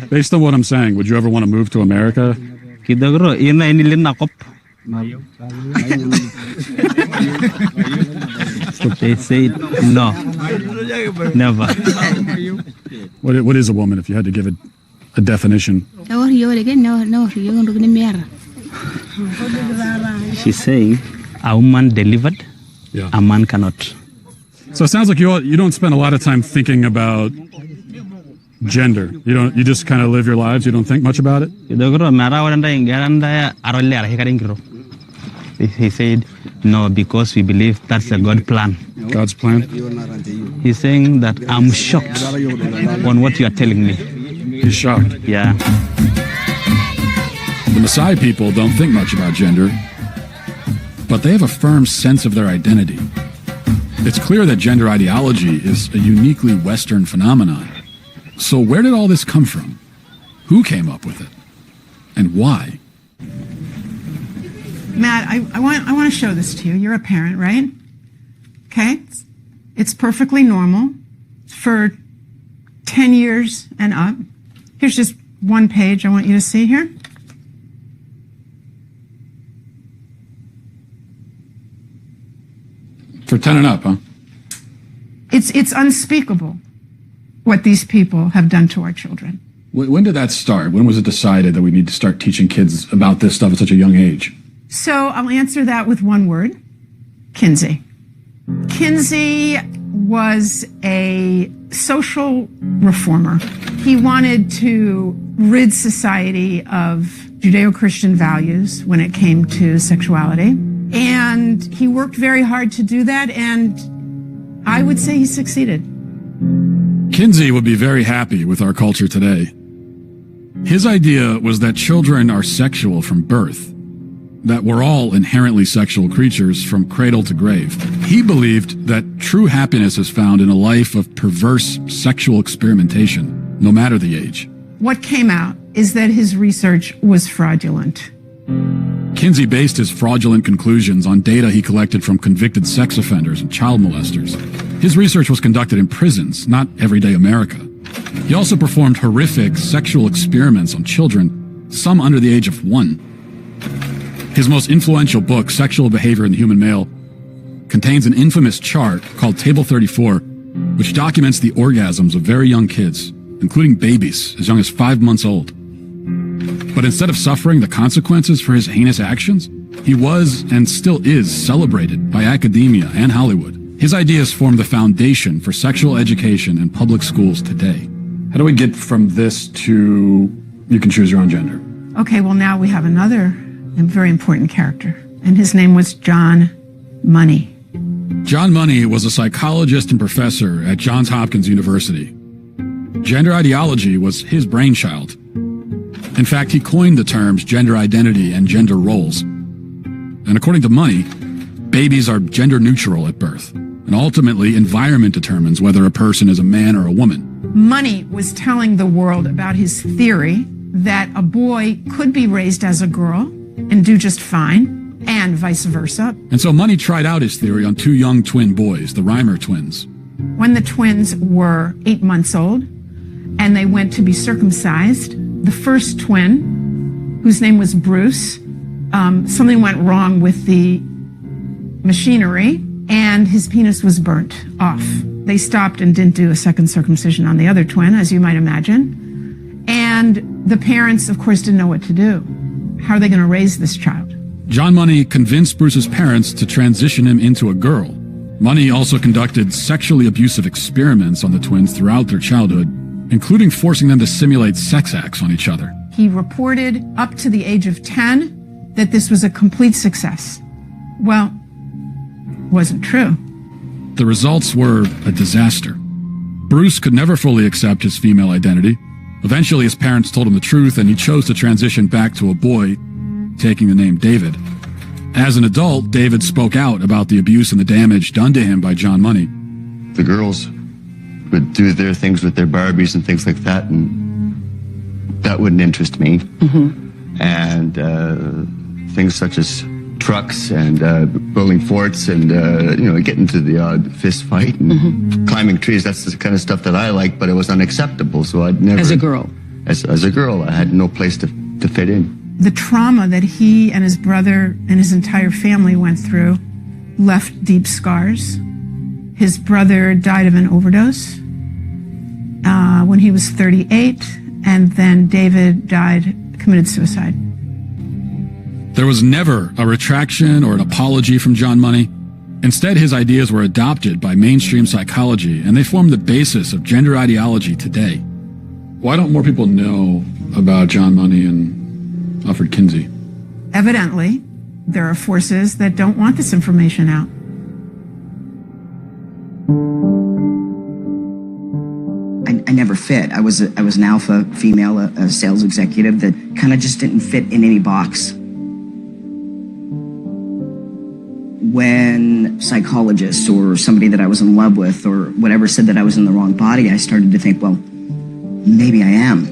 Based on what I'm saying, would you ever want to move to America? They said no, never. What is a woman if you had to give it a definition. She's saying a woman delivered, a man cannot. So it sounds like you don't spend a lot of time thinking about gender. You just kind of live your lives. You don't think much about it. He said, no, because we believe that's a God plan. God's plan? He's saying that I'm shocked on what you are telling me. He's shocked? Yeah. The Maasai people don't think much about gender, but they have a firm sense of their identity. It's clear that gender ideology is a uniquely Western phenomenon. So where did all this come from? Who came up with it? And why? Matt, I want to show this to you. You're a parent, right? Okay? It's perfectly normal for 10 years and up. Here's just one page I want you to see here. For 10 and up, huh? It's unspeakable what these people have done to our children. When did that start? When was it decided that we need to start teaching kids about this stuff at such a young age? So I'll answer that with one word: Kinsey. Kinsey was a social reformer. He wanted to rid society of Judeo-Christian values when it came to sexuality. And he worked very hard to do that, and I would say he succeeded. Kinsey would be very happy with our culture today. His idea was that children are sexual from birth, that we're all inherently sexual creatures from cradle to grave. He believed that true happiness is found in a life of perverse sexual experimentation, no matter the age. What came out is that his research was fraudulent. Kinsey based his fraudulent conclusions on data he collected from convicted sex offenders and child molesters. His research was conducted in prisons, not everyday America. He also performed horrific sexual experiments on children, some under the age of 1. His most influential book, Sexual Behavior in the Human Male, contains an infamous chart called Table 34, which documents the orgasms of very young kids, including babies as young as 5 months old. But instead of suffering the consequences for his heinous actions, he was and still is celebrated by academia and Hollywood. His ideas form the foundation for sexual education in public schools today. How do we get from this to you can choose your own gender? Okay, well, now we have another very important character, and his name was John Money. John Money was a psychologist and professor at Johns Hopkins University. Gender ideology was his brainchild. In fact, he coined the terms gender identity and gender roles. And according to Money, babies are gender neutral at birth, and ultimately environment determines whether a person is a man or a woman. Money was telling the world about his theory that a boy could be raised as a girl and do just fine, and vice versa. And so Money tried out his theory on 2 young twin boys, the Reimer twins. When the twins were 8 months old and they went to be circumcised, the first twin, whose name was Bruce, something went wrong with the machinery and his penis was burnt off. They stopped and didn't do a second circumcision on the other twin, as you might imagine. And the parents, of course, didn't know what to do. How are they going to raise this child? John Money convinced Bruce's parents to transition him into a girl. Money also conducted sexually abusive experiments on the twins throughout their childhood, including forcing them to simulate sex acts on each other. He reported up to the age of 10 that this was a complete success. Well, wasn't true. The results were a disaster. Bruce could never fully accept his female identity. Eventually, his parents told him the truth, and he chose to transition back to a boy, taking the name David. As an adult, David spoke out about the abuse and the damage done to him by John Money. The girls would do their things with their Barbies and things like that, and that wouldn't interest me. Mm-hmm. And things such as trucks and building forts and, getting to the odd fist fight and climbing trees. That's the kind of stuff that I like, but it was unacceptable, so I'd never... As a girl? As a girl, I had no place to fit in. The trauma that he and his brother and his entire family went through left deep scars. His brother died of an overdose when he was 38, and then David committed suicide. There was never a retraction or an apology from John Money. Instead, his ideas were adopted by mainstream psychology, and they form the basis of gender ideology today. Why don't more people know about John Money and Alfred Kinsey? Evidently, there are forces that don't want this information out. I never fit. I was an alpha female, a sales executive that kind of just didn't fit in any box. When psychologists or somebody that I was in love with or whatever said that I was in the wrong body, I started to think, well, maybe I am.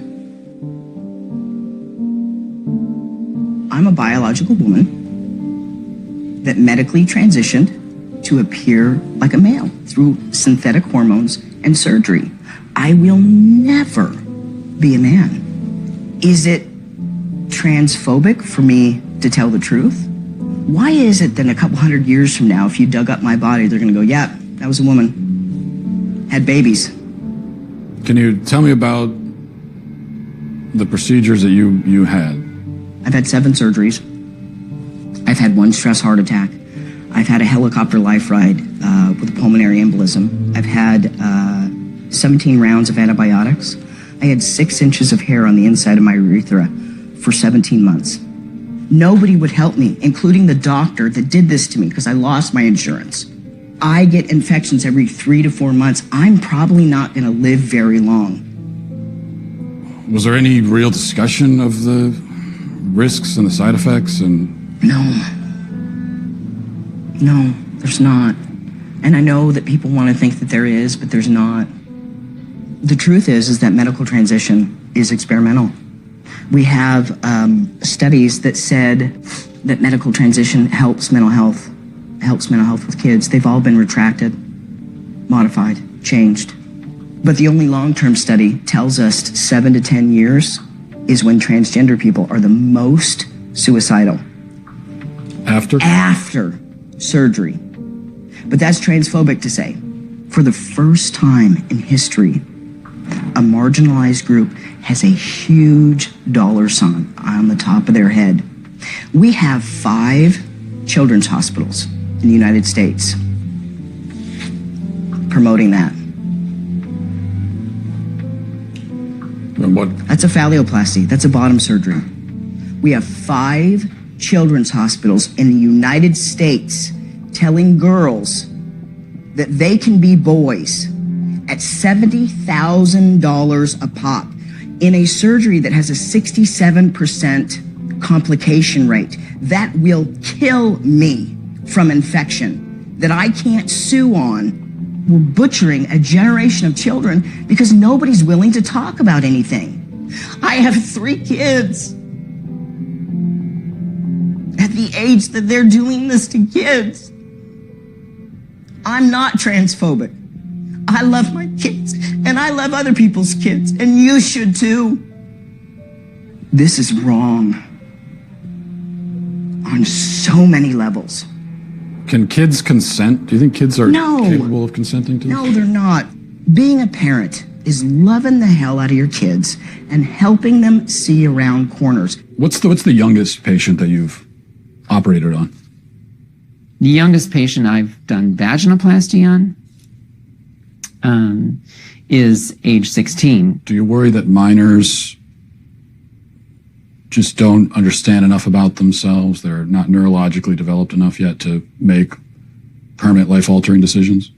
I'm a biological woman that medically transitioned to appear like a male through synthetic hormones and surgery. I will never be a man. Is it transphobic for me to tell the truth? Why is it that a couple hundred years from now, if you dug up my body, they're going to go, yeah, that was a woman, had babies. Can you tell me about the procedures that you had? I've had 7 surgeries. I've had 1 stress heart attack. I've had a helicopter life ride with a pulmonary embolism. I've had 17 rounds of antibiotics. I had 6 inches of hair on the inside of my urethra for 17 months. Nobody would help me, including the doctor that did this to me because I lost my insurance. I get infections every 3 to 4 months. I'm probably not going to live very long. Was there any real discussion of the risks and the side effects? No, there's not. And I know that people want to think that there is, but there's not. The truth is that medical transition is experimental. We have studies that said that medical transition helps mental health with kids. They've all been retracted, modified, changed. But the only long-term study tells us 7 to 10 years is when transgender people are the most suicidal. After? After surgery. But that's transphobic to say. For the first time in history, a marginalized group has a huge dollar sign on the top of their head. We have 5 children's hospitals in the United States promoting that. And what? That's a phalloplasty. That's a bottom surgery. We have 5 children's hospitals in the United States telling girls that they can be boys at $70,000 a pop in a surgery that has a 67% complication rate. That will kill me from infection that I can't sue on. We're butchering a generation of children because nobody's willing to talk about anything. I have 3 kids at the age that they're doing this to kids. I'm not transphobic. I love my kids, and I love other people's kids, and you should too. This is wrong on so many levels. Can kids consent? Do you think kids are capable of consenting to this? No, they're not. Being a parent is loving the hell out of your kids and helping them see around corners. What's the youngest patient that you've operated on? The youngest patient I've done vaginoplasty on is age 16. Do you worry that minors just don't understand enough about themselves? They're not neurologically developed enough yet to make permanent life-altering decisions?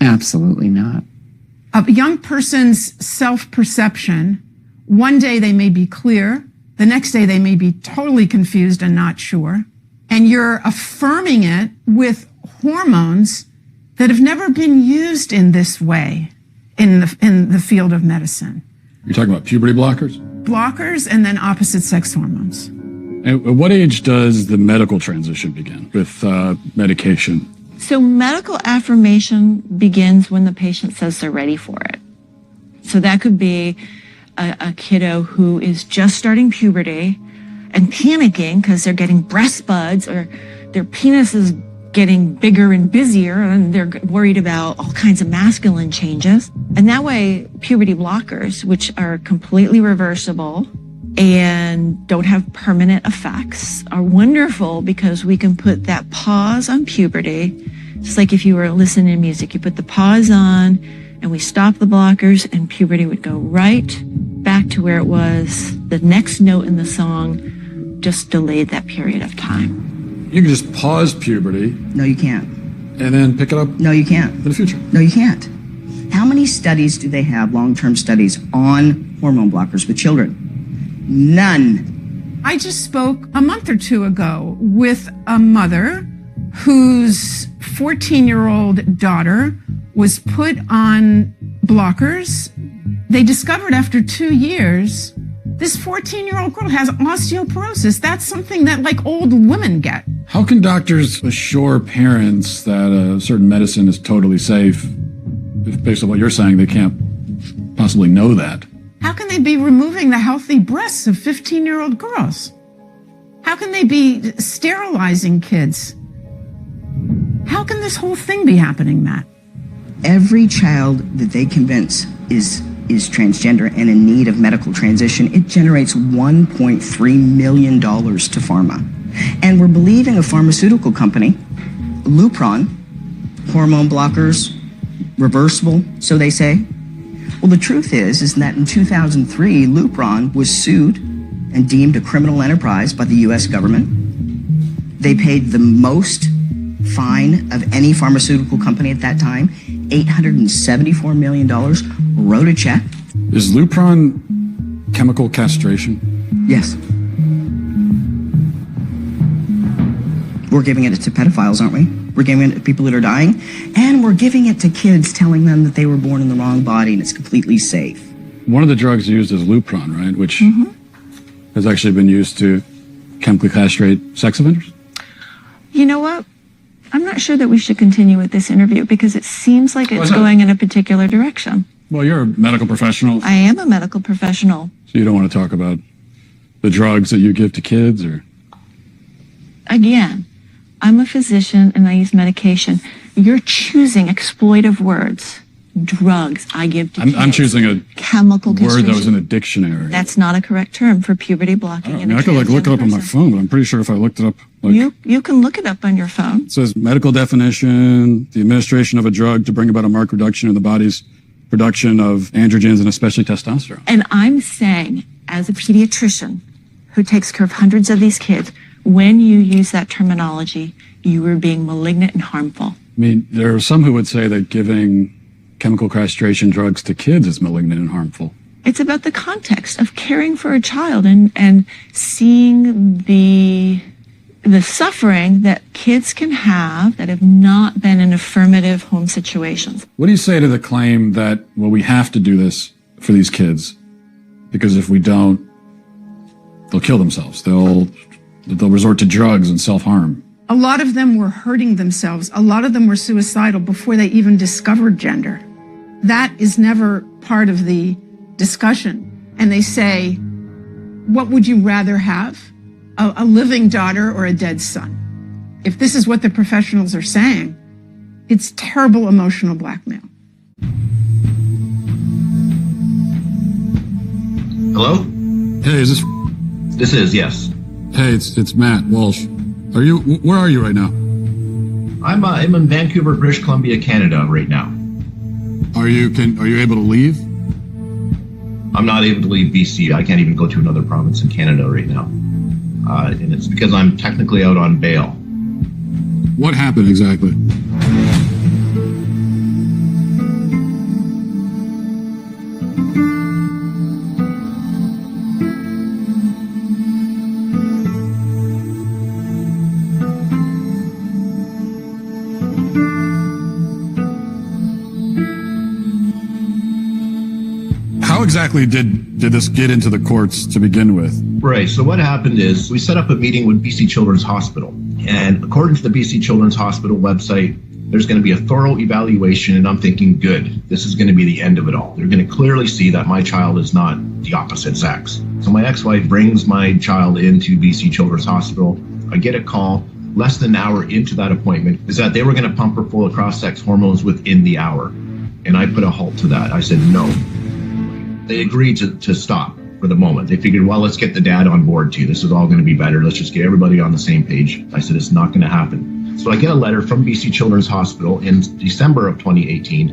Absolutely not. A young person's self-perception, one day they may be clear, the next day they may be totally confused and not sure, and you're affirming it with hormones that have never been used in this way in the field of medicine. You're talking about puberty blockers? Blockers and then opposite sex hormones. At what age does the medical transition begin with medication? So medical affirmation begins when the patient says they're ready for it. So that could be a kiddo who is just starting puberty and panicking because they're getting breast buds or their penis is getting bigger and busier, and they're worried about all kinds of masculine changes. And that way, puberty blockers, which are completely reversible and don't have permanent effects, are wonderful because we can put that pause on puberty. It's like if you were listening to music, you put the pause on and we stop the blockers and puberty would go right back to where it was. The next note in the song just delayed that period of time. You can just pause puberty. No, you can't. And then pick it up. No, you can't. In the future. No, you can't. How many studies do they have, long-term studies, on hormone blockers with children? None. I just spoke a month or two ago with a mother whose 14-year-old daughter was put on blockers. They discovered after 2 years, this 14-year-old girl has osteoporosis. That's something that like old women get. How can doctors assure parents that a certain medicine is totally safe if, based on what you're saying, they can't possibly know that? How can they be removing the healthy breasts of 15-year-old girls? How can they be sterilizing kids? How can this whole thing be happening, Matt? Every child that they convince is transgender and in need of medical transition, it generates $1.3 million to pharma. And we're believing a pharmaceutical company, Lupron, hormone blockers, reversible, so they say. Well, the truth is that in 2003, Lupron was sued and deemed a criminal enterprise by the U.S. government. They paid the most fine of any pharmaceutical company at that time, $874 million, wrote a check. Is Lupron chemical castration? Yes. We're giving it to pedophiles, aren't we? We're giving it to people that are dying, and we're giving it to kids, telling them that they were born in the wrong body and it's completely safe. One of the drugs used is Lupron, right? Which has actually been used to chemically castrate sex offenders? You know what? I'm not sure that we should continue with this interview because it seems like it's going in a particular direction. Well, you're a medical professional. I am a medical professional. So you don't want to talk about the drugs that you give to kids, or? Again, I'm a physician and I use medication. You're choosing exploitive words. Drugs I give to kids. I'm choosing a chemical word that was in a dictionary. That's not a correct term for puberty blocking. I could look it up on my phone, but I'm pretty sure if I looked it up, you can look it up on your phone. It says medical definition: the administration of a drug to bring about a marked reduction in the body's production of androgens and especially testosterone. And I'm saying, as a pediatrician who takes care of hundreds of these kids, when you use that terminology, you are being malignant and harmful. I mean, there are some who would say that giving chemical castration drugs to kids is malignant and harmful. It's about the context of caring for a child and seeing the suffering that kids can have that have not been in affirmative home situations. What do you say to the claim that, well, we have to do this for these kids because if we don't, they'll kill themselves. They'll resort to drugs and self-harm. A lot of them were hurting themselves. A lot of them were suicidal before they even discovered gender. That is never part of the discussion. And they say, what would you rather have? A living daughter or a dead son? If this is what the professionals are saying, it's terrible emotional blackmail. Hello? Hey, is this? This is, yes. Hey, it's Matt Walsh. Where are you right now? I'm in Vancouver, British Columbia, Canada right now. Are you able to leave? I'm not able to leave BC. I can't even go to another province in Canada right now. And it's because I'm technically out on bail. What happened exactly? How exactly did this get into the courts to begin with? Right. So what happened is we set up a meeting with BC Children's Hospital. And according to the BC Children's Hospital website, there's going to be a thorough evaluation. And I'm thinking, good, this is going to be the end of it all. They're going to clearly see that my child is not the opposite sex. So my ex-wife brings my child into BC Children's Hospital. I get a call less than an hour into that appointment is that they were going to pump her full of cross-sex hormones within the hour. And I put a halt to that. I said no. They agreed to stop for the moment. They figured, well, let's get the dad on board too. This is all going to be better. Let's just get everybody on the same page. I said, it's not going to happen. So I get a letter from BC Children's Hospital in December of 2018.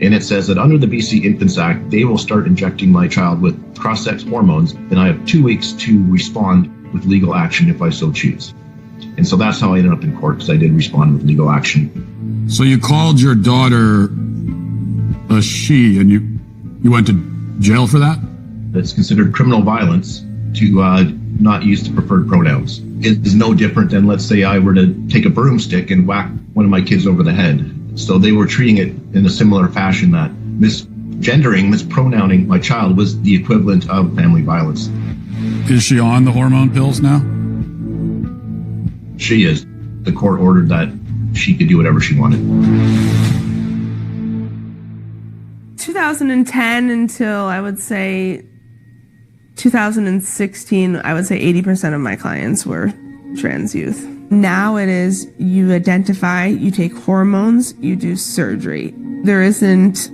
And it says that under the BC Infants Act, they will start injecting my child with cross-sex hormones. And I have 2 weeks to respond with legal action if I so choose. And so that's how I ended up in court, because I did respond with legal action. So you called your daughter a she, and you went to jail for that? It's considered criminal violence to not use the preferred pronouns. It is no different than, let's say, I were to take a broomstick and whack one of my kids over the head. So they were treating it in a similar fashion, that mispronouncing my child was the equivalent of family violence. Is she on the hormone pills now? She is. The court ordered that she could do whatever she wanted. 2010 until, I would say, 2016, I would say 80% of my clients were trans youth. Now it is, you identify, you take hormones, you do surgery. There isn't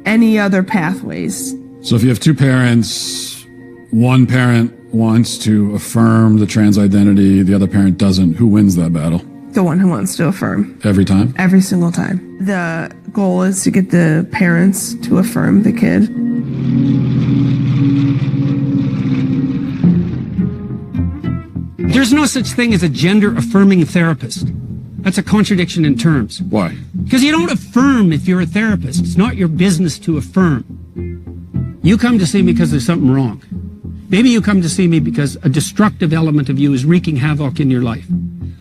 any other pathways. So if you have two parents, one parent wants to affirm the trans identity, the other parent doesn't, who wins that battle? The one who wants to affirm. Every time? Every single time. The goal is to get the parents to affirm the kid. There's no such thing as a gender-affirming therapist. That's a contradiction in terms. Why? Because you don't affirm if you're a therapist. It's not your business to affirm. You come to see me because there's something wrong. Maybe you come to see me because a destructive element of you is wreaking havoc in your life.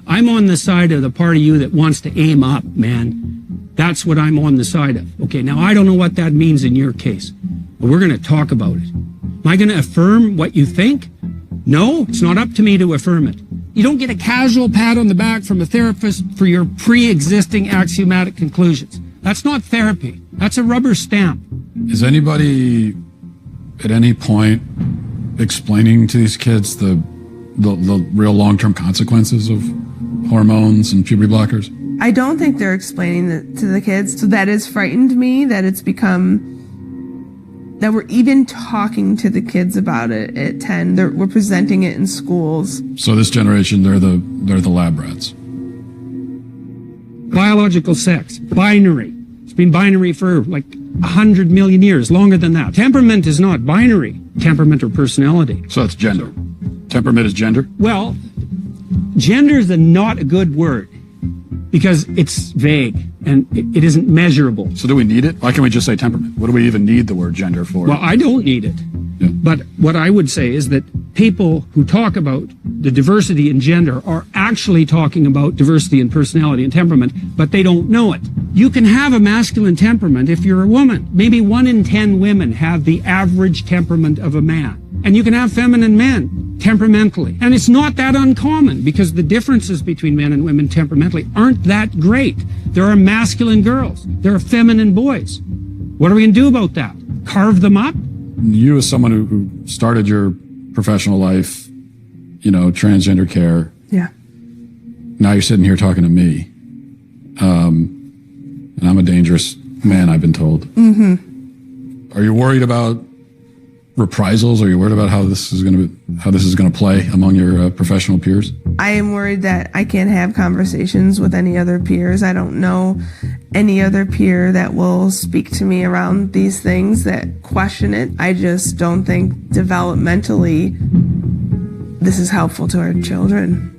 I'm on the side of the part of you that wants to aim up, man. That's what I'm on the side of. Okay, now I don't know what that means in your case, but we're going to talk about it. Am I going to affirm what you think? No, it's not up to me to affirm it. You don't get a casual pat on the back from a therapist for your pre-existing axiomatic conclusions. That's not therapy. That's a rubber stamp. Is anybody at any point explaining to these kids the real long-term consequences of hormones and puberty blockers? I don't think they're explaining it to the kids. So that has frightened me, that it's become, that we're even talking to the kids about it at 10. We're presenting it in schools. So this generation, they're the lab rats. Biological sex, binary. It's been binary for like 100 million years, longer than that. Temperament is not binary, temperament or personality. So that's gender. Temperament is gender? Well, gender is not a good word because it's vague and it isn't measurable. So do we need it? Why can't we just say temperament? What do we even need the word gender for? Well, I don't need it. Yeah. But what I would say is that people who talk about the diversity in gender are actually talking about diversity in personality and temperament, but they don't know it. You can have a masculine temperament if you're a woman. Maybe 1 in 10 women have the average temperament of a man. And you can have feminine men temperamentally. And it's not that uncommon because the differences between men and women temperamentally aren't that great. There are masculine girls. There are feminine boys. What are we going to do about that? Carve them up? You, as someone who started your professional life, transgender care. Yeah. Now you're sitting here talking to me. And I'm a dangerous man, I've been told. Mm-hmm. Are you worried about reprisals? Are you worried about how this is going to play among your professional peers? I am worried that I can't have conversations with any other peers. I don't know any other peer that will speak to me around these things that question it. I just don't think developmentally this is helpful to our children.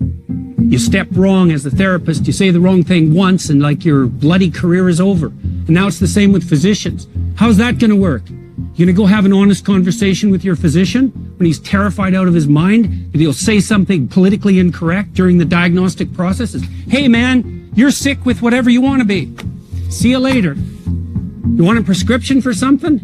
You step wrong as a therapist, you say the wrong thing once and like your bloody career is over. And now it's the same with physicians. How's that going to work? You're going to go have an honest conversation with your physician when he's terrified out of his mind and he'll say something politically incorrect during the diagnostic process? Hey man, you're sick with whatever you want to be. See you later. You want a prescription for something?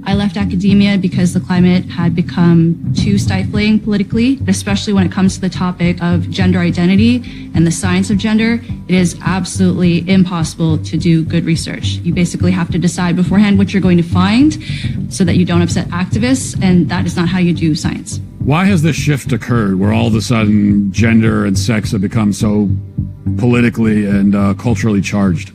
I left academia because the climate had become too stifling politically, especially when it comes to the topic of gender identity and the science of gender. It is absolutely impossible to do good research. You basically have to decide beforehand what you're going to find so that you don't upset activists, and that is not how you do science. Why has this shift occurred where all of a sudden gender and sex have become so politically and culturally charged?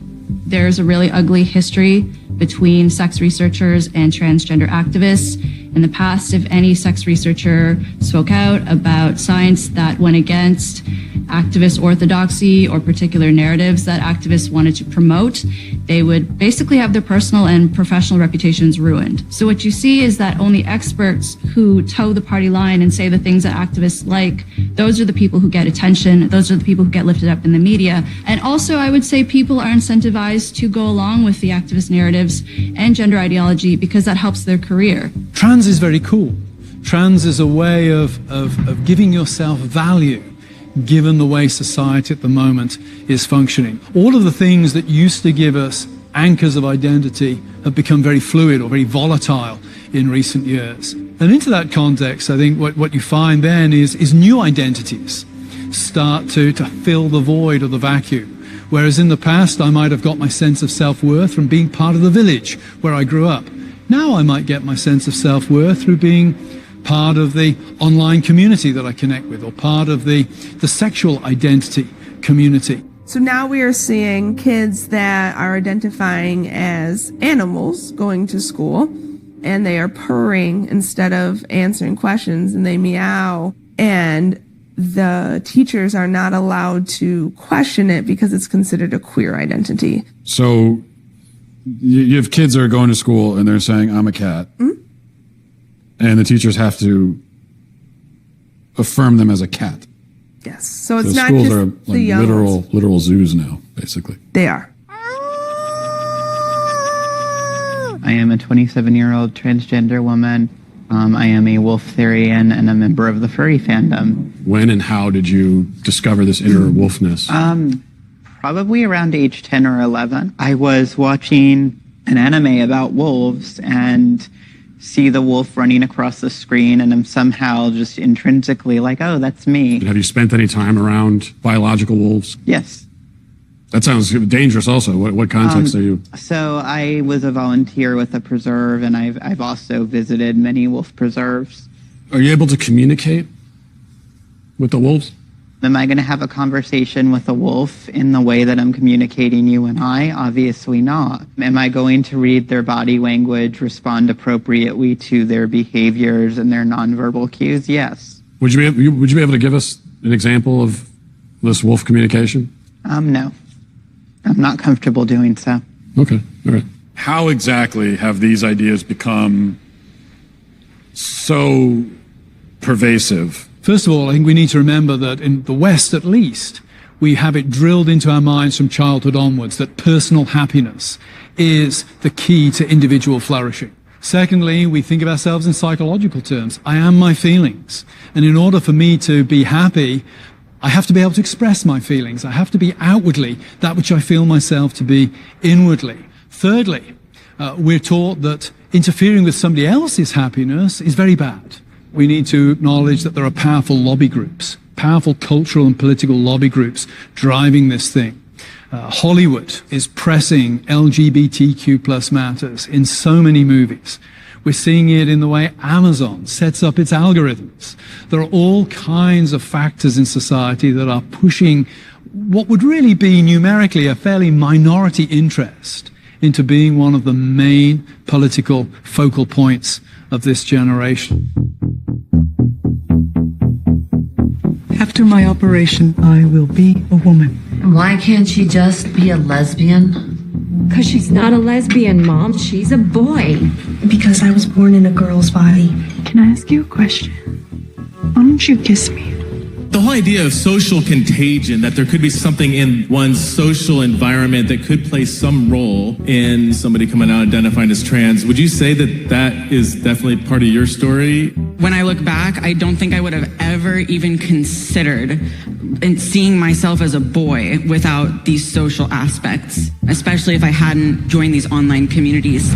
There's a really ugly history between sex researchers and transgender activists. In the past, if any sex researcher spoke out about science that went against activist orthodoxy or particular narratives that activists wanted to promote, they would basically have their personal and professional reputations ruined. So what you see is that only experts who toe the party line and say the things that activists like, those are the people who get attention, those are the people who get lifted up in the media. And also, I would say people are incentivized to go along with the activist narratives and gender ideology because that helps their career. Trans is very cool. Trans is a way of giving yourself value, given the way society at the moment is functioning. All of the things that used to give us anchors of identity have become very fluid or very volatile in recent years. And into that context, I think what you find then is new identities start to fill the void or the vacuum. Whereas in the past, I might have got my sense of self-worth from being part of the village where I grew up. Now I might get my sense of self-worth through being part of the online community that I connect with, or part of the sexual identity community. So now we are seeing kids that are identifying as animals going to school, and they are purring instead of answering questions, and they meow, and the teachers are not allowed to question it because it's considered a queer identity. So you have kids that are going to school and they're saying, I'm a cat. Mm-hmm. And the teachers have to affirm them as a cat. Yes. So it's not schools just are the like young literal zoos now, basically. They are. I am a 27-year-old transgender woman. I am a wolf therian and a member of the furry fandom. When and how did you discover this inner wolfness? Probably around age 10 or 11. I was watching an anime about wolves and see the wolf running across the screen, and I'm somehow just intrinsically like, oh, that's me. Have you spent any time around biological wolves? Yes. That sounds dangerous also. What context are you? So I was a volunteer with a preserve, and I've also visited many wolf preserves. Are you able to communicate with the wolves? Am I going to have a conversation with a wolf in the way that I'm communicating you and I? Obviously not. Am I going to read their body language, respond appropriately to their behaviors and their nonverbal cues? Yes. Would you be able to give us an example of this wolf communication? No. I'm not comfortable doing so. Okay. All right. How exactly have these ideas become so pervasive? First of all, I think we need to remember that in the West, at least, we have it drilled into our minds from childhood onwards that personal happiness is the key to individual flourishing. Secondly, we think of ourselves in psychological terms. I am my feelings. And in order for me to be happy, I have to be able to express my feelings. I have to be outwardly that which I feel myself to be inwardly. Thirdly, we're taught that interfering with somebody else's happiness is very bad. We need to acknowledge that there are powerful lobby groups, powerful cultural and political lobby groups driving this thing. Hollywood is pressing LGBTQ plus matters in so many movies. We're seeing it in the way Amazon sets up its algorithms. There are all kinds of factors in society that are pushing what would really be numerically a fairly minority interest into being one of the main political focal points of this generation. After my operation, I will be a woman. Why can't she just be a lesbian? Because she's not a lesbian, Mom. She's a boy. Because I was born in a girl's body. Can I ask you a question? Why don't you kiss me? The whole idea of social contagion, that there could be something in one's social environment that could play some role in somebody coming out identifying as trans, would you say that that is definitely part of your story? When I look back, I don't think I would have ever even considered seeing myself as a boy without these social aspects, especially if I hadn't joined these online communities.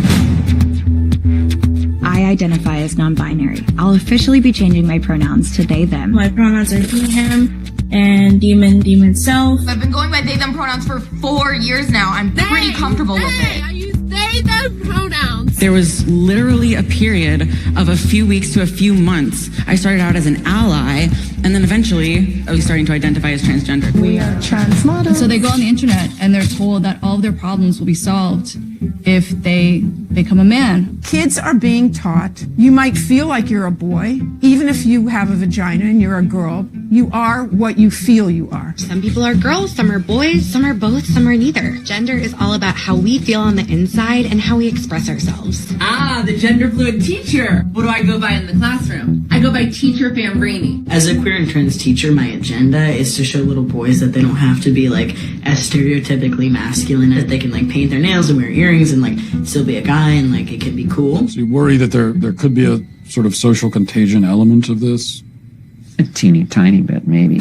I identify as non-binary. I'll officially be changing my pronouns to they, them. My pronouns are he, him, and demon, self. I've been going by they, them pronouns for 4 years now. I'm pretty comfortable with it. I use they, them pronouns. There was literally a period of a few weeks to a few months. I started out as an ally, and then eventually I was starting to identify as transgender. We are trans models. So they go on the internet and they're told that all of their problems will be solved if they become a man. Kids are being taught you might feel like you're a boy, even if you have a vagina and you're a girl. You are what you feel you are. Some people are girls, some are boys, some are both, some are neither. Gender is all about how we feel on the inside and how we express ourselves. Ah, the gender fluid teacher. What do I go by in the classroom? I go by Teacher Fambrini. As a queer and trans teacher, my agenda is to show little boys that they don't have to be like as stereotypically masculine, that they can like paint their nails and wear earrings and like still be a guy and like it can be cool. So you worry that there could be a sort of social contagion element of this? A teeny tiny bit, maybe.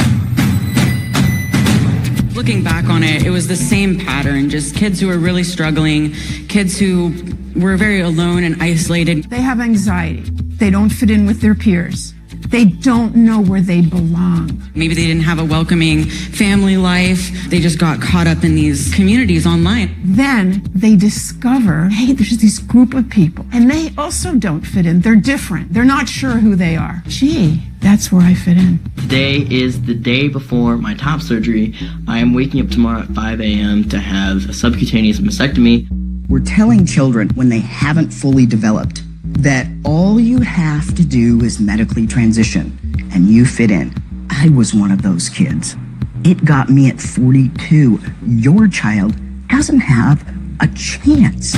Looking back on it, it was the same pattern, just kids who were really struggling, kids who were very alone and isolated. They have anxiety. They don't fit in with their peers. They don't know where they belong. Maybe they didn't have a welcoming family life. They just got caught up in these communities online. Then they discover, hey, there's this group of people, and they also don't fit in. They're different. They're not sure who they are. Gee, that's where I fit in. Today is the day before my top surgery. I am waking up tomorrow at 5 a.m. to have a subcutaneous mastectomy. We're telling children when they haven't fully developed that all you have to do is medically transition and you fit in. I was one of those kids. It got me at 42. Your child doesn't have a chance.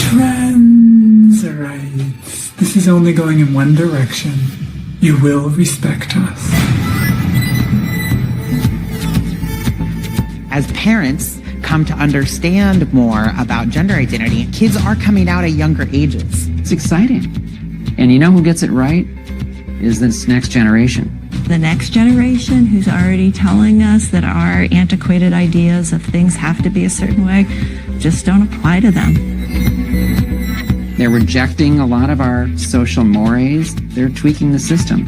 Trans rights. This is only going in one direction. You will respect us. As parents come to understand more about gender identity, kids are coming out at younger ages. It's exciting. And you know who gets it right? Is this next generation. The next generation who's already telling us that our antiquated ideas of things have to be a certain way just don't apply to them. They're rejecting a lot of our social mores. They're tweaking the system.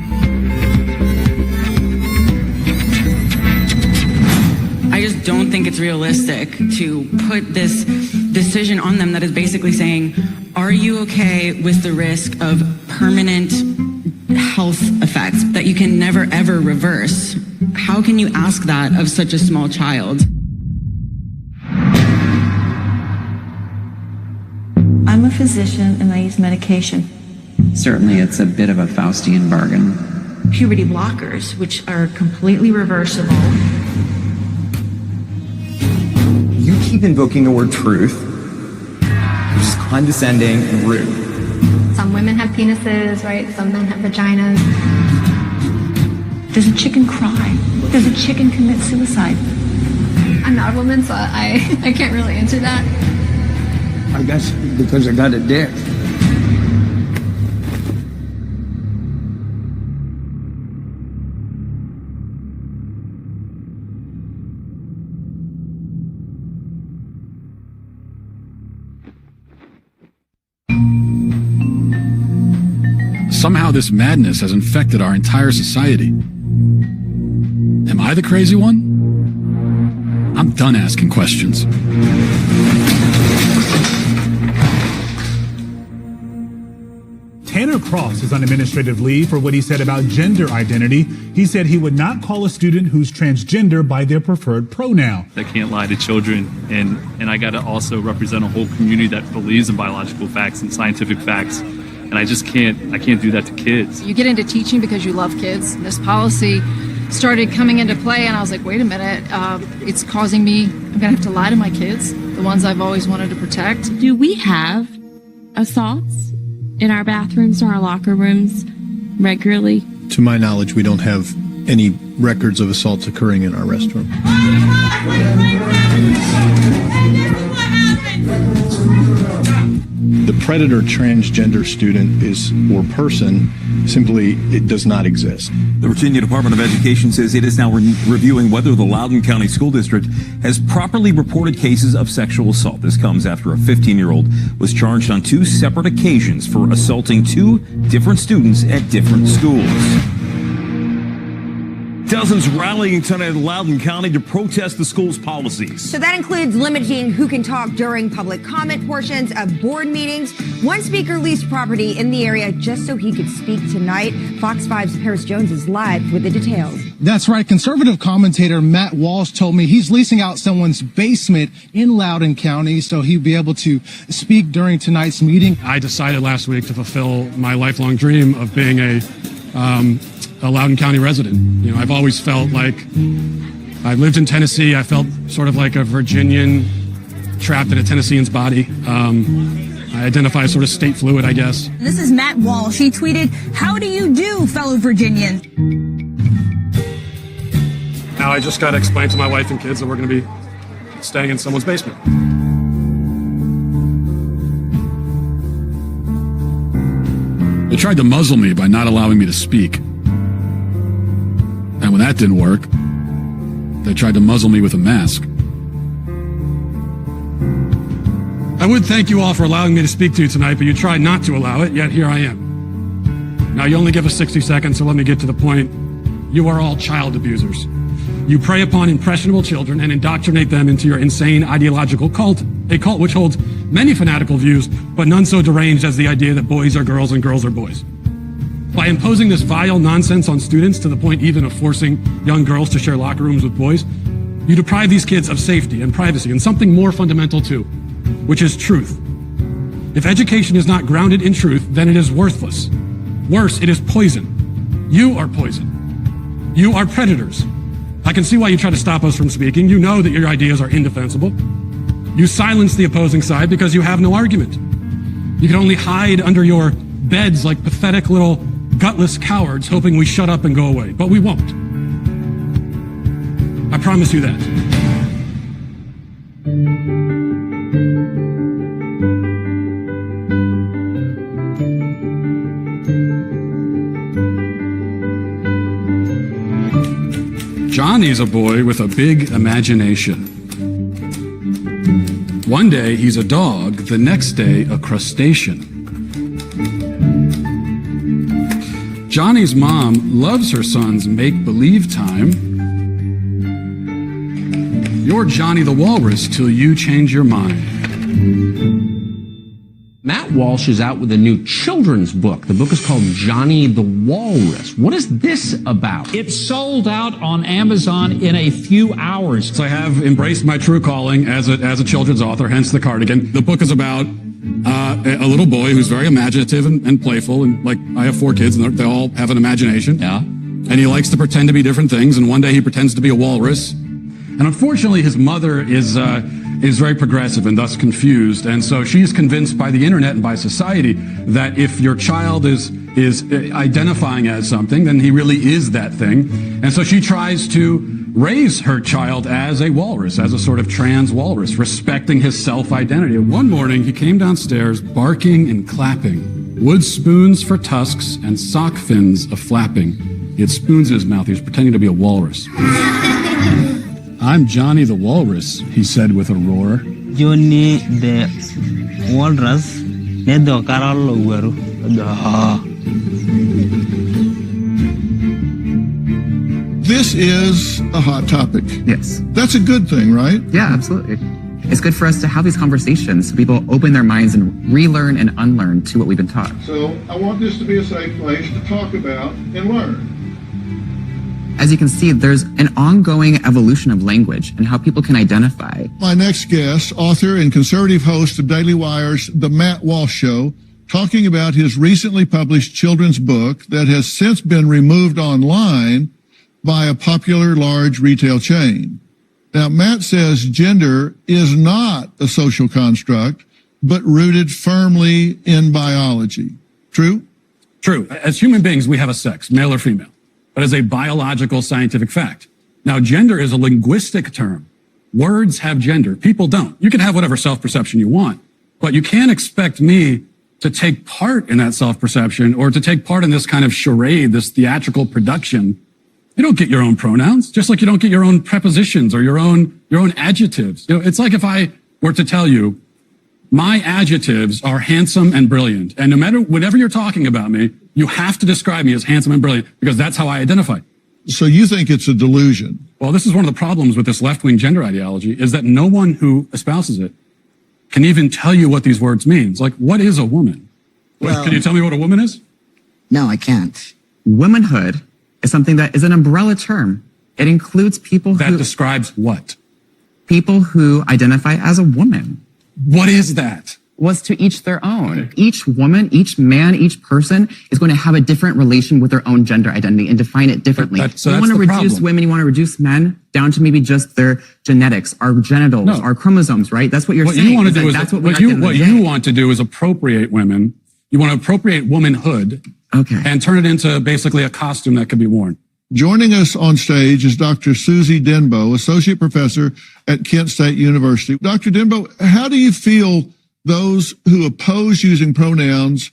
I just don't think it's realistic to put this decision on them that is basically saying, are you okay with the risk of permanent health effects that you can never ever reverse? How can you ask that of such a small child? I'm a physician and I use medication. Certainly it's a bit of a Faustian bargain. Puberty blockers, which are completely reversible. You keep invoking the word truth, which is condescending and rude. Some women have penises, right? Some men have vaginas. Does a chicken cry? Does a chicken commit suicide? I'm not a woman, so I can't really answer that. I guess because I got a dick. Somehow this madness has infected our entire society. Am I the crazy one? I'm done asking questions. Tanner Cross is on administrative leave for what he said about gender identity. He said he would not call a student who's transgender by their preferred pronoun. I can't lie to children, and I got to also represent a whole community that believes in biological facts and scientific facts. And I can't do that to kids. You get into teaching because you love kids. This policy started coming into play, and I was like, wait a minute, it's causing me, I'm gonna have to lie to my kids, the ones I've always wanted to protect. Do we have assaults in our bathrooms or our locker rooms regularly? To my knowledge, we don't have any records of assaults occurring in our restroom. The predator transgender student or person simply it does not exist. The Virginia Department of Education says it is now reviewing whether the Loudoun County School District has properly reported cases of sexual assault. This comes after a 15-year-old was charged on 2 separate occasions for assaulting 2 different students at different schools. Dozens rallying tonight in Loudoun County to protest the school's policies. So that includes limiting who can talk during public comment portions of board meetings. One speaker leased property in the area just so he could speak tonight. Fox 5's Paris Jones is live with the details. That's right. Conservative commentator Matt Walsh told me he's leasing out someone's basement in Loudoun County so he'd be able to speak during tonight's meeting. I decided last week to fulfill my lifelong dream of being a Loudoun County resident. You know, I've always felt like I lived in Tennessee. I felt sort of like a Virginian trapped in a Tennessean's body. I identify as sort of state fluid, I guess. This is Matt Walsh. He tweeted, "How do you do, fellow Virginians?" Now I just got to explain to my wife and kids that we're going to be staying in someone's basement. They tried to muzzle me by not allowing me to speak. And when that didn't work, they tried to muzzle me with a mask. I would thank you all for allowing me to speak to you tonight, but you tried not to allow it, yet here I am. Now, you only give us 60 seconds, so let me get to the point. You are all child abusers. You prey upon impressionable children and indoctrinate them into your insane ideological cult, a cult which holds many fanatical views, but none so deranged as the idea that boys are girls and girls are boys. By imposing this vile nonsense on students to the point even of forcing young girls to share locker rooms with boys, you deprive these kids of safety and privacy and something more fundamental too, which is truth. If education is not grounded in truth, then it is worthless. Worse, it is poison. You are poison. You are predators. I can see why you try to stop us from speaking. You know that your ideas are indefensible. You silence the opposing side because you have no argument. You can only hide under your beds like pathetic little gutless cowards hoping we shut up and go away. But we won't. I promise you that. Johnny's a boy with a big imagination. One day he's a dog, the next day a crustacean. Johnny's mom loves her son's make-believe time. You're Johnny the Walrus till you change your mind. Matt Walsh is out with a new children's book. The book is called Johnny the Walrus. What is this about? It sold out on Amazon in a few hours. So I have embraced my true calling as a children's author, hence the cardigan. The book is about a little boy who's very imaginative and playful, and like I have 4 kids, and they all have an imagination. Yeah. And he likes to pretend to be different things, and one day he pretends to be a walrus. And unfortunately, his mother is very progressive and thus confused, and so she's convinced by the internet and by society that if your child is identifying as something, then he really is that thing. And so she tries to raise her child as a walrus, as a sort of trans walrus, respecting his self-identity. One morning, he came downstairs barking and clapping, wood spoons for tusks and sock fins a flapping. He had spoons in his mouth. He was pretending to be a walrus. I'm Johnny the Walrus, he said with a roar. Johnny the Walrus, nedo karalo waru. This is a hot topic. Yes. That's a good thing, right? Yeah, absolutely. It's good for us to have these conversations so people open their minds and relearn and unlearn to what we've been taught. So I want this to be a safe place to talk about and learn. As you can see, there's an ongoing evolution of language and how people can identify. My next guest, author and conservative host of Daily Wire's The Matt Walsh Show, talking about his recently published children's book that has since been removed online by a popular large retail chain. Now, Matt says gender is not a social construct, but rooted firmly in biology. True? True. As human beings, we have a sex, male or female, but as a biological scientific fact. Now, gender is a linguistic term. Words have gender. People don't. You can have whatever self-perception you want, but you can't expect me to take part in that self-perception or to take part in this kind of charade, this theatrical production, you don't get your own pronouns, just like you don't get your own prepositions or your own adjectives. You know, it's like if I were to tell you, my adjectives are handsome and brilliant, and no matter whenever you're talking about me, you have to describe me as handsome and brilliant because that's how I identify. So you think it's a delusion? Well, this is one of the problems with this left-wing gender ideology is that no one who espouses it can even tell you what these words mean. It's like, what is a woman? Well, can you tell me what a woman is? No, I can't. Womanhood is something that is an umbrella term. It includes people that describes what? People who identify as a woman. What is that? Was to each their own. Each woman, each man, each person is going to have a different relation with their own gender identity and define it differently. You want to reduce women, you want to reduce men down to maybe just their genetics, our genitals, our chromosomes, right? That's what you're saying. You want to do is what you want to do is appropriate women. You want to appropriate womanhood, and turn it into basically a costume that could be worn. Joining us on stage is Dr. Susie Denbo, Associate Professor at Kent State University. Dr. Denbo, how do you feel those who oppose using pronouns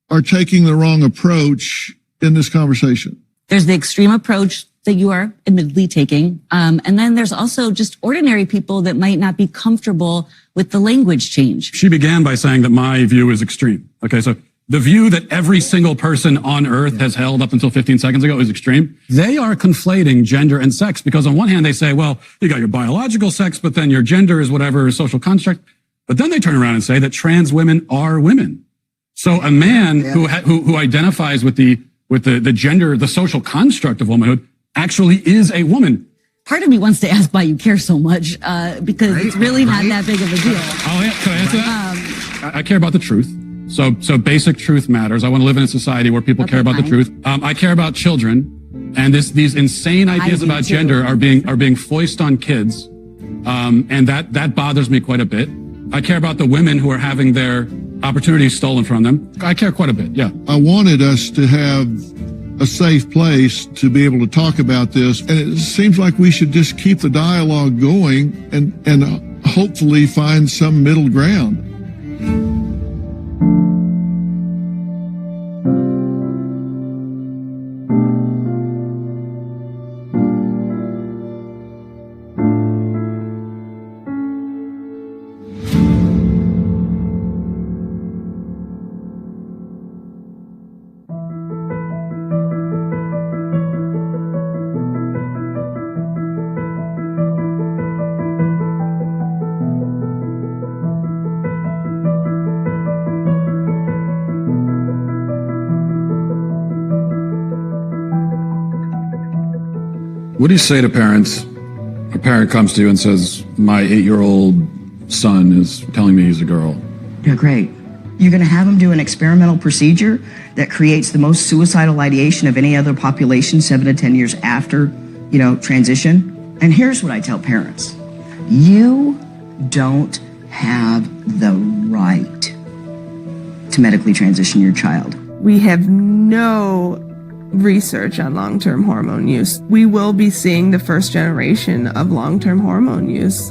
are taking the wrong approach in this conversation? There's the extreme approach that you are admittedly taking. And then there's also just ordinary people that might not be comfortable with the language change. She began by saying that my view is extreme. Okay, so the view that every single person on earth has held up until 15 seconds ago is extreme. They are conflating gender and sex because on one hand they say, well, you got your biological sex, but then your gender is whatever social construct. But then they turn around and say that trans women are women. So a man who identifies with the gender, the social construct of womanhood, actually is a woman. Part of me wants to ask why you care so much, because it's really not that big of a deal. Can I answer that? I care about the truth. So basic truth matters. I want to live in a society where people care about the truth. I care about children, and these insane ideas about gender are being foisted on kids, and that bothers me quite a bit. I care about the women who are having their opportunities stolen from them. I care quite a bit, yeah. I wanted us to have a safe place to be able to talk about this, and it seems like we should just keep the dialogue going and hopefully find some middle ground. What do you say to parents? A parent comes to you and says, my 8-year-old son is telling me he's a girl. Yeah, great. You're going to have them do an experimental procedure that creates the most suicidal ideation of any other population 7 to 10 years after, transition. And here's what I tell parents. You don't have the right to medically transition your child. We have no research on long-term hormone use. We will be seeing the first generation of long-term hormone use.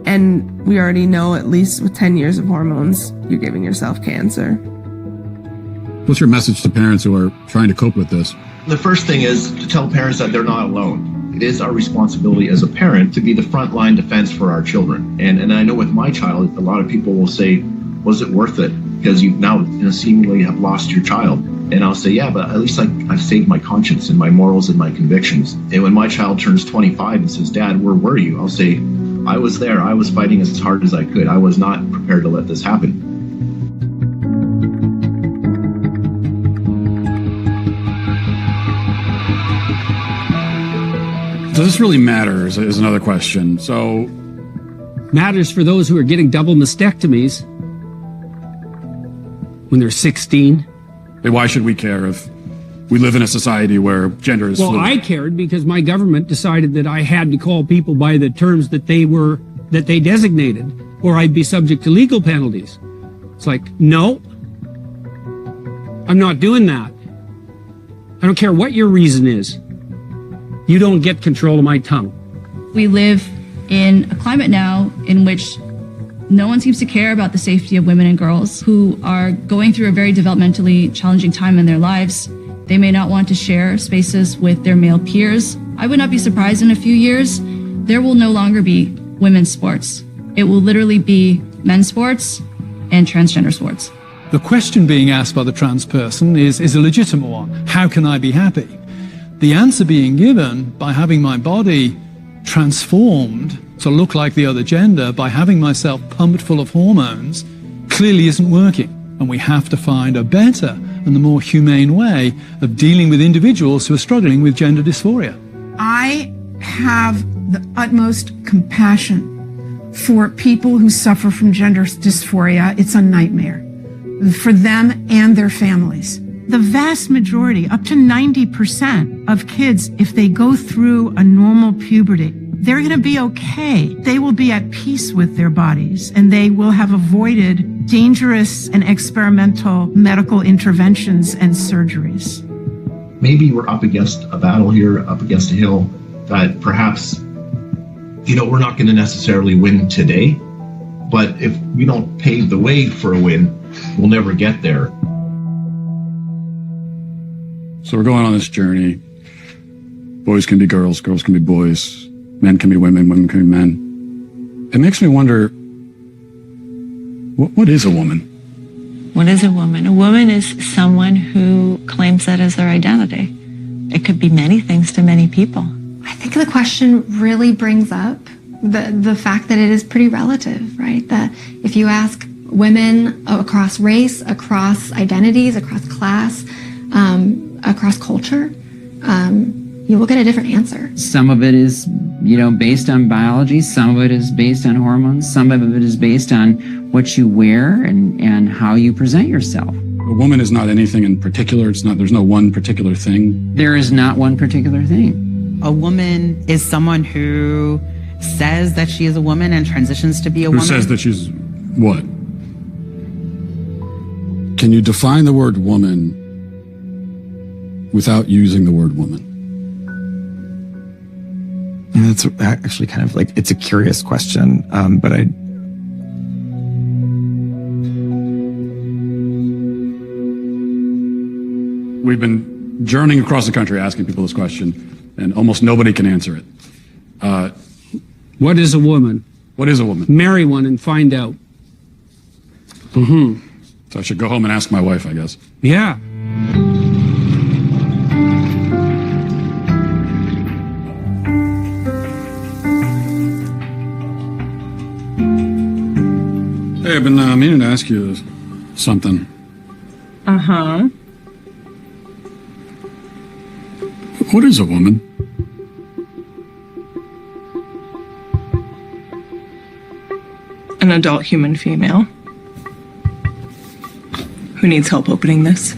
And we already know, at least with 10 years of hormones, you're giving yourself cancer. What's your message to parents who are trying to cope with this? The first thing is to tell parents that they're not alone. It is our responsibility as a parent to be the frontline defense for our children. And I know with my child, a lot of people will say, was it worth it? Because you now seemingly have lost your child. And I'll say, yeah, but at least I've saved my conscience and my morals and my convictions. And when my child turns 25 and says, Dad, where were you? I'll say, I was there. I was fighting as hard as I could. I was not prepared to let this happen. Does this really matter is another question. So, matters for those who are getting double mastectomies when they're 16. Why should we care if we live in a society where gender is fluid? Well, I cared because my government decided that I had to call people by the terms that they designated, or I'd be subject to legal penalties. It's like, no, I'm not doing that. I don't care what your reason is. You don't get control of my tongue. We live in a climate now in which No one seems to care about the safety of women and girls who are going through a very developmentally challenging time in their lives. They may not want to share spaces with their male peers. I would not be surprised in a few years, there will no longer be women's sports. It will literally be men's sports and transgender sports. The question being asked by the trans person is a legitimate one. How can I be happy? The answer being given by having my body transformed to look like the other gender, by having myself pumped full of hormones, clearly isn't working. And we have to find a better and the more humane way of dealing with individuals who are struggling with gender dysphoria. I have the utmost compassion for people who suffer from gender dysphoria. It's a nightmare for them and their families. The vast majority, up to 90% of kids, if they go through a normal puberty, they're going to be okay. They will be at peace with their bodies, and they will have avoided dangerous and experimental medical interventions and surgeries. Maybe we're up against a battle here, up against a hill that perhaps, we're not going to necessarily win today, but if we don't pave the way for a win, we'll never get there. So we're going on this journey. Boys can be girls, girls can be boys, men can be women, women can be men. It makes me wonder, what is a woman? What is a woman? A woman is someone who claims that as their identity. It could be many things to many people. I think the question really brings up the fact that it is pretty relative, right? That if you ask women across race, across identities, across class, across culture, you will get a different answer. Some of it is, based on biology. Some of it is based on hormones. Some of it is based on what you wear and how you present yourself. A woman is not anything in particular. There's no one particular thing. There is not one particular thing. A woman is someone who says that she is a woman and transitions to be a woman. Who says that she's what? Can you define the word woman without using the word woman? And it's actually kind of like, it's a curious question, but We've been journeying across the country asking people this question, and almost nobody can answer it. What is a woman? What is a woman? Marry one and find out. Mm-hmm. So I should go home and ask my wife, I guess. Yeah. Hey, I've been meaning to ask you something. Uh-huh. What is a woman? An adult human female who needs help opening this.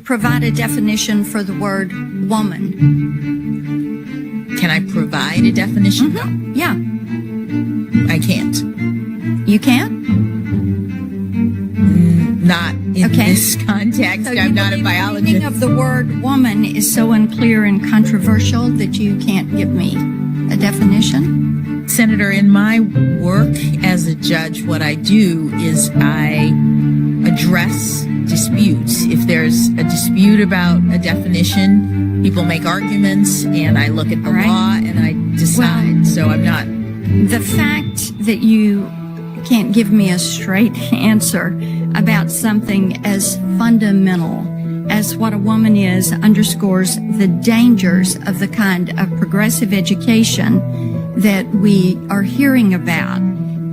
Provide a definition for the word woman. Can I provide a definition? Mm-hmm. Yeah. I can't. You can't? Not in this context. So I'm not a biologist. The meaning of the word woman is so unclear and controversial that you can't give me a definition? Senator, in my work as a judge, what I do is I address disputes. If there's a dispute about a definition, people make arguments, and I look at the law and I decide. Well, so I'm not. The fact that you can't give me a straight answer about something as fundamental as what a woman is underscores the dangers of the kind of progressive education that we are hearing about.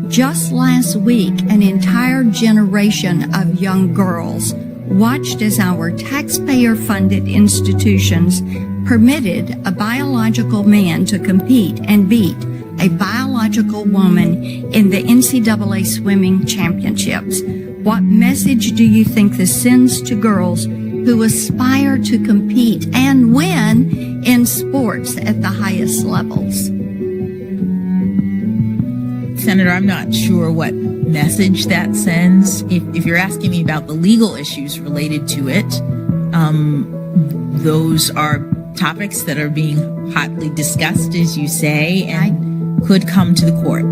Just last week, an entire generation of young girls watched as our taxpayer-funded institutions permitted a biological man to compete and beat a biological woman in the NCAA swimming championships. What message do you think this sends to girls who aspire to compete and win in sports at the highest levels? Senator, I'm not sure what message that sends. If you're asking me about the legal issues related to it, those are topics that are being hotly discussed, as you say, and could come to the court.